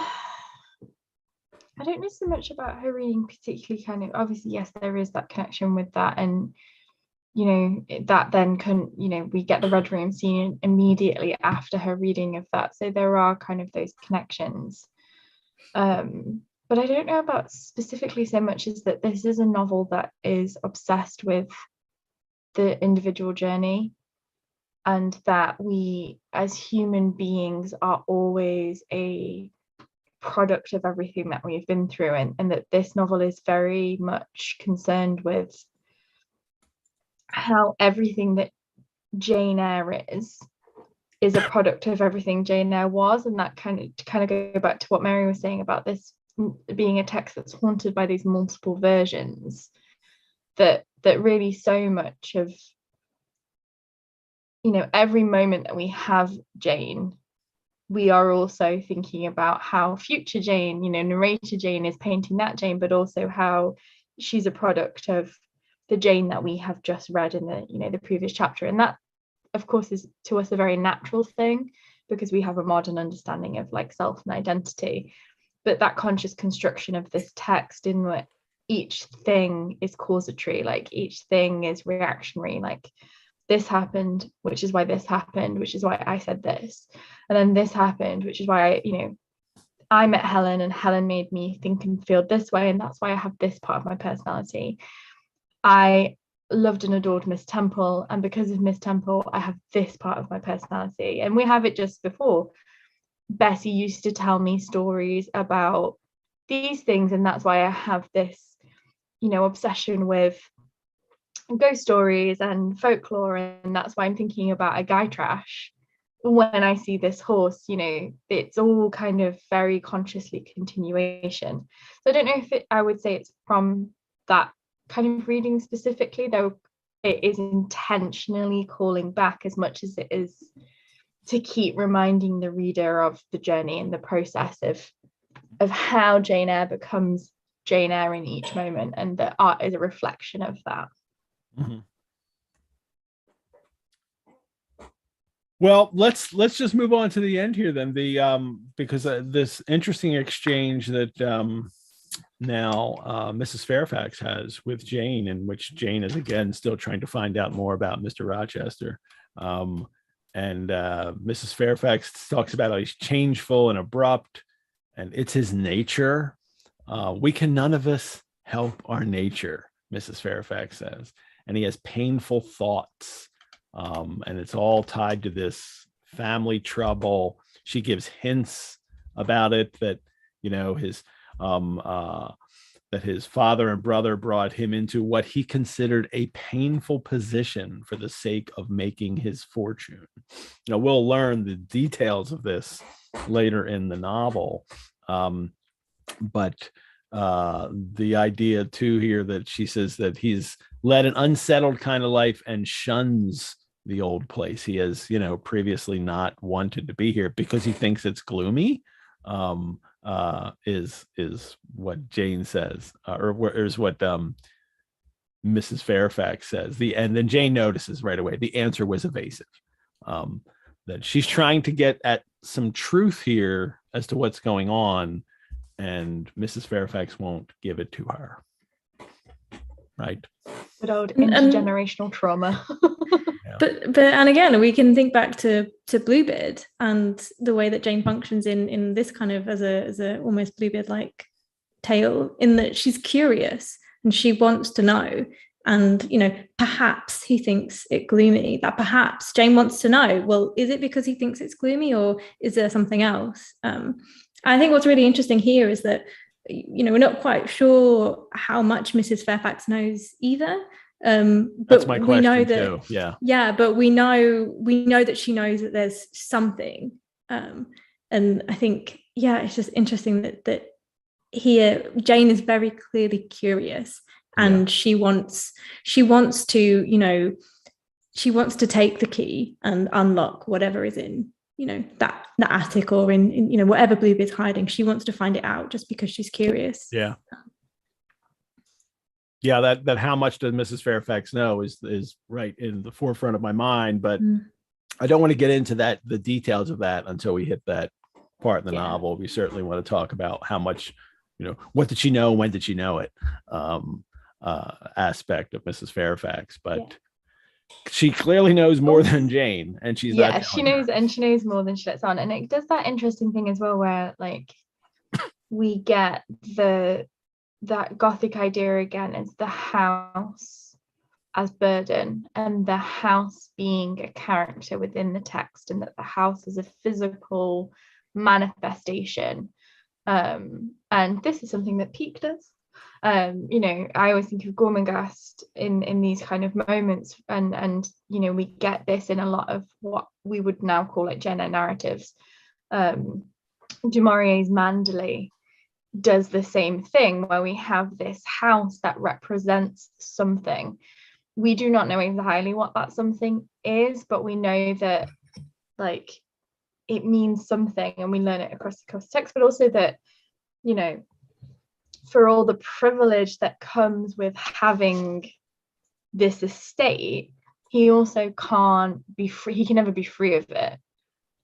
don't know so much about her reading particularly. Kind of, obviously, yes, there is that connection with that, and that then we get the Red Room scene immediately after her reading of that, so there are kind of those connections. But I don't know about specifically so much as that this is a novel that is obsessed with the individual journey, and that we as human beings are always a product of everything that we've been through, and that this novel is very much concerned with how everything that Jane Eyre is a product of everything Jane Eyre was. And that kind of go back to what Mary was saying about this being a text that's haunted by these multiple versions, that really so much of every moment that we have Jane, we are also thinking about how future Jane, narrator Jane, is painting that Jane, but also how she's a product of the Jane that we have just read in the previous chapter. And that, of course, is to us a very natural thing, because we have a modern understanding of like self and identity. But that conscious construction of this text, in that each thing is causatory, like each thing is reactionary, like this happened, which is why this happened, which is why I said this, and then this happened, which is why I met Helen, and Helen made me think and feel this way, and that's why I have this part of my personality. I loved and adored Miss Temple, and because of Miss Temple I have this part of my personality. And we have it just before. Betsy used to tell me stories about these things, and that's why I have this obsession with ghost stories and folklore, and that's why I'm thinking about a Gytrash when I see this horse. It's all kind of very consciously continuation. So I don't know if I would say it's from that kind of reading specifically, though it is intentionally calling back as much as it is to keep reminding the reader of the journey and the process of how Jane Eyre becomes Jane Eyre in each moment, and the art is a reflection of that.
Mm-hmm. Well, let's just move on to the end here then. Because this interesting exchange that now Mrs. Fairfax has with Jane, in which Jane is again still trying to find out more about Mr. Rochester. And Mrs. Fairfax talks about how he's changeful and abrupt, and it's his nature. We can none of us help our nature, Mrs. Fairfax says. And he has painful thoughts. And it's all tied to this family trouble. She gives hints about it, that, you know, that his father and brother brought him into what he considered a painful position for the sake of making his fortune. You know, we'll learn the details of this later in the novel. But the idea too here that she says that he's led an unsettled kind of life and shuns the old place. He has, you know, previously not wanted to be here because he thinks it's gloomy. Is what Jane says, or is what Mrs. Fairfax says. And then Jane notices right away the answer was evasive. That she's trying to get at some truth here as to what's going on, and Mrs. Fairfax won't give it to her. Right.
Good old intergenerational trauma.
But and again, we can think back to Bluebeard and the way that Jane functions in this kind of as a almost Bluebeard-like tale, in that she's curious and she wants to know. And, you know, perhaps he thinks it gloomy. That perhaps Jane wants to know, well, is it because he thinks it's gloomy, or is there something else? I think what's really interesting here is that, you know, we're not quite sure how much Mrs. Fairfax knows either. But
that's my question,
we know that
too.
But we know that she knows that there's something. And I think, it's just interesting that here Jane is very clearly curious, and she wants to, you know, she wants to take the key and unlock whatever is in, you know, that attic, or in you know, whatever Bluebeard's hiding. She wants to find it out just because she's curious.
That how much does Mrs. Fairfax know is right in the forefront of my mind, but I don't want to get into the details of that until we hit that part in the novel. We certainly want to talk about how much, you know, what did she know, when did she know it, aspect of Mrs. Fairfax, but she clearly knows more than Jane, and she's not
she knows her. And she knows more than she lets on. And it does that interesting thing as well, where like we get that Gothic idea again, is the house as burden, and the house being a character within the text, and that the house is a physical manifestation. And this is something that Peake does. You know, I always think of Gormenghast in these kind of moments, and you know, we get this in a lot of what we would now call like Jane Eyre narratives. Du Maurier's Manderley does the same thing, where we have this house that represents something. We do not know entirely what that something is, but we know that like it means something, and we learn it across the text, but also that, you know, for all the privilege that comes with having this estate, he also can't be free. He can never be free of it.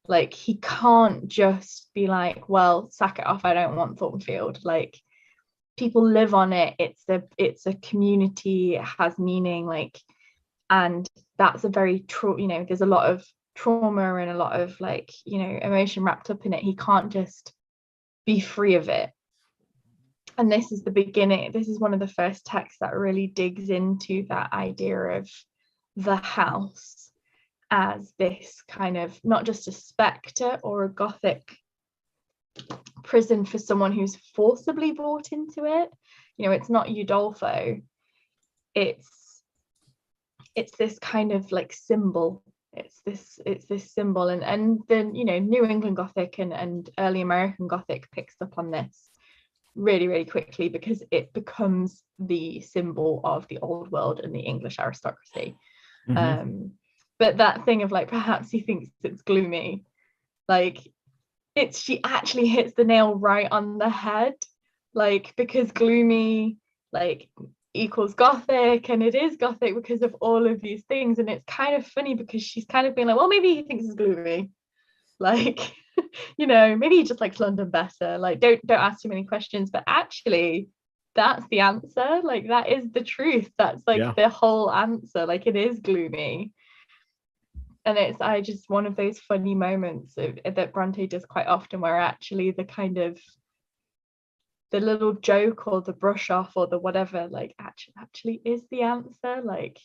Like, he can't just be like, well, sack it off, I don't want Thornfield. Like, people live on it. It's a community. It has meaning. Like, and that's a very you know, there's a lot of trauma and a lot of like, you know, emotion wrapped up in it. He can't just be free of it. And this is the beginning. This is one of the first texts that really digs into that idea of the house as this kind of, not just a spectre or a Gothic prison for someone who's forcibly brought into it. You know, it's not Udolpho. It's this kind of like symbol. It's this symbol, and then, you know, New England Gothic and early American Gothic picks up on this really, really quickly, because it becomes the symbol of the old world and the English aristocracy. But that thing of like, perhaps he thinks it's gloomy, like, she actually hits the nail right on the head, like, because gloomy like equals Gothic, and it is Gothic because of all of these things. And it's kind of funny because she's kind of being like, well, maybe he thinks it's gloomy, like, you know, maybe he just likes London better, like, don't ask too many questions. But actually that's the answer, like, that is the truth, that's like the whole answer, like, it is gloomy. And it's just one of those funny moments that Bronte does quite often, where actually the kind of the little joke or the brush off or the whatever, like, actually is the answer. Like,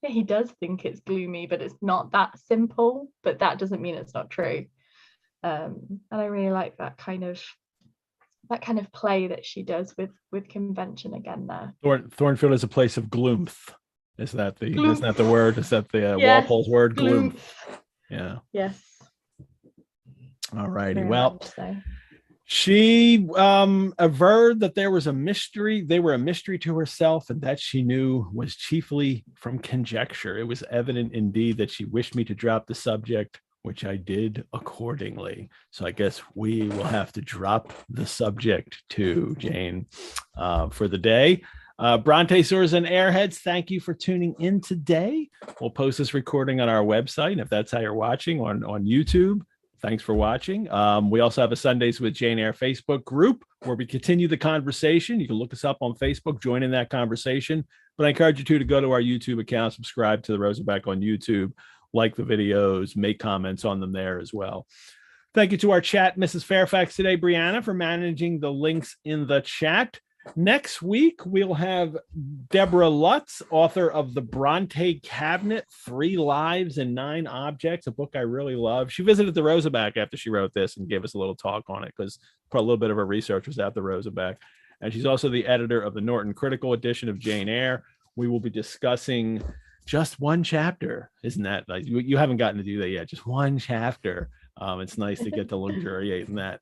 yeah, he does think it's gloomy, but it's not that simple, but that doesn't mean it's not true. And I really like that kind of play that she does with convention again there.
Thornfield is a place of gloom. Is that the word? Is that the
yes,
Walpole's word? Gloom. Yeah.
Yes.
All righty. Well, she averred that there was a mystery. They were a mystery to herself, and that she knew was chiefly from conjecture. It was evident indeed that she wished me to drop the subject, which I did accordingly. So I guess we will have to drop the subject too, Jane, for the day. Brontosaurs and Airheads, thank you for tuning in today. We'll post this recording on our website, and if that's how you're watching on YouTube, thanks for watching. We also have a Sundays with Jane Eyre Facebook group where we continue the conversation. You can look us up on Facebook, join in that conversation. But I encourage you to go to our YouTube account, subscribe to the Rosenbach on YouTube, like the videos, make comments on them there as well. Thank you to our chat, Mrs. Fairfax today, Brianna, for managing the links in the chat. Next week, we'll have Deborah Lutz, author of The Bronte Cabinet, 3 Lives and 9 Objects, a book I really love. She visited the Rosenbach after she wrote this and gave us a little talk on it, because a little bit of her research was at the Rosenbach. And she's also the editor of the Norton Critical Edition of Jane Eyre. We will be discussing just one chapter. Isn't that nice? You haven't gotten to do that yet. Just one chapter. It's nice to get to luxuriate in that.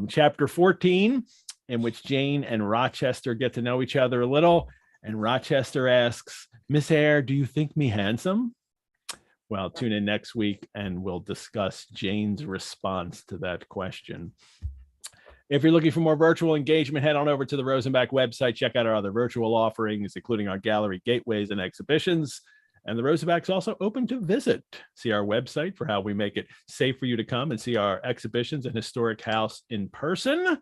Chapter 14, in which Jane and Rochester get to know each other a little. And Rochester asks, Miss Eyre, do you think me handsome? Well, tune in next week and we'll discuss Jane's response to that question. If you're looking for more virtual engagement, head on over to the Rosenbach website. Check out our other virtual offerings, including our gallery gateways and exhibitions. And the Rosenbach's also open to visit. See our website for how we make it safe for you to come and see our exhibitions and historic house in person.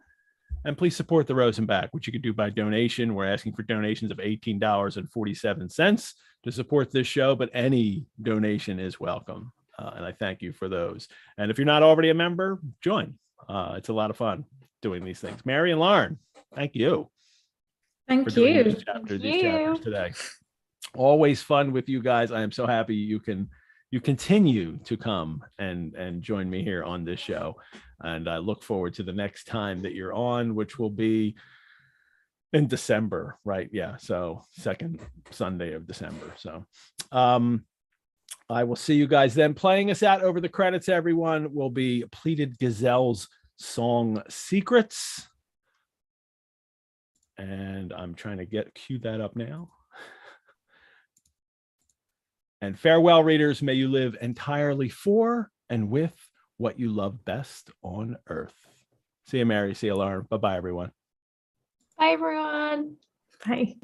And please support the Rosenbach, which you can do by donation. We're asking for donations of $18.47 to support this show, but any donation is welcome. And I thank you for those. And if you're not already a member, join. It's a lot of fun doing these things. Mary and Lauren, thank you.
Thank
for doing
you.
these chapters today. Always fun with you guys. I am so happy you continue to come and join me here on this show. And I look forward to the next time that you're on, which will be in December, right? Yeah. So second Sunday of December. So I will see you guys then. Playing us out over the credits, everyone, will be Pleated Gazelle's song Secrets. And I'm trying to cue that up now. And farewell, readers. May you live entirely for and with what you love best on earth. See you, Mary. See you, Lauren. Bye-bye, everyone.
Bye, everyone.
Bye.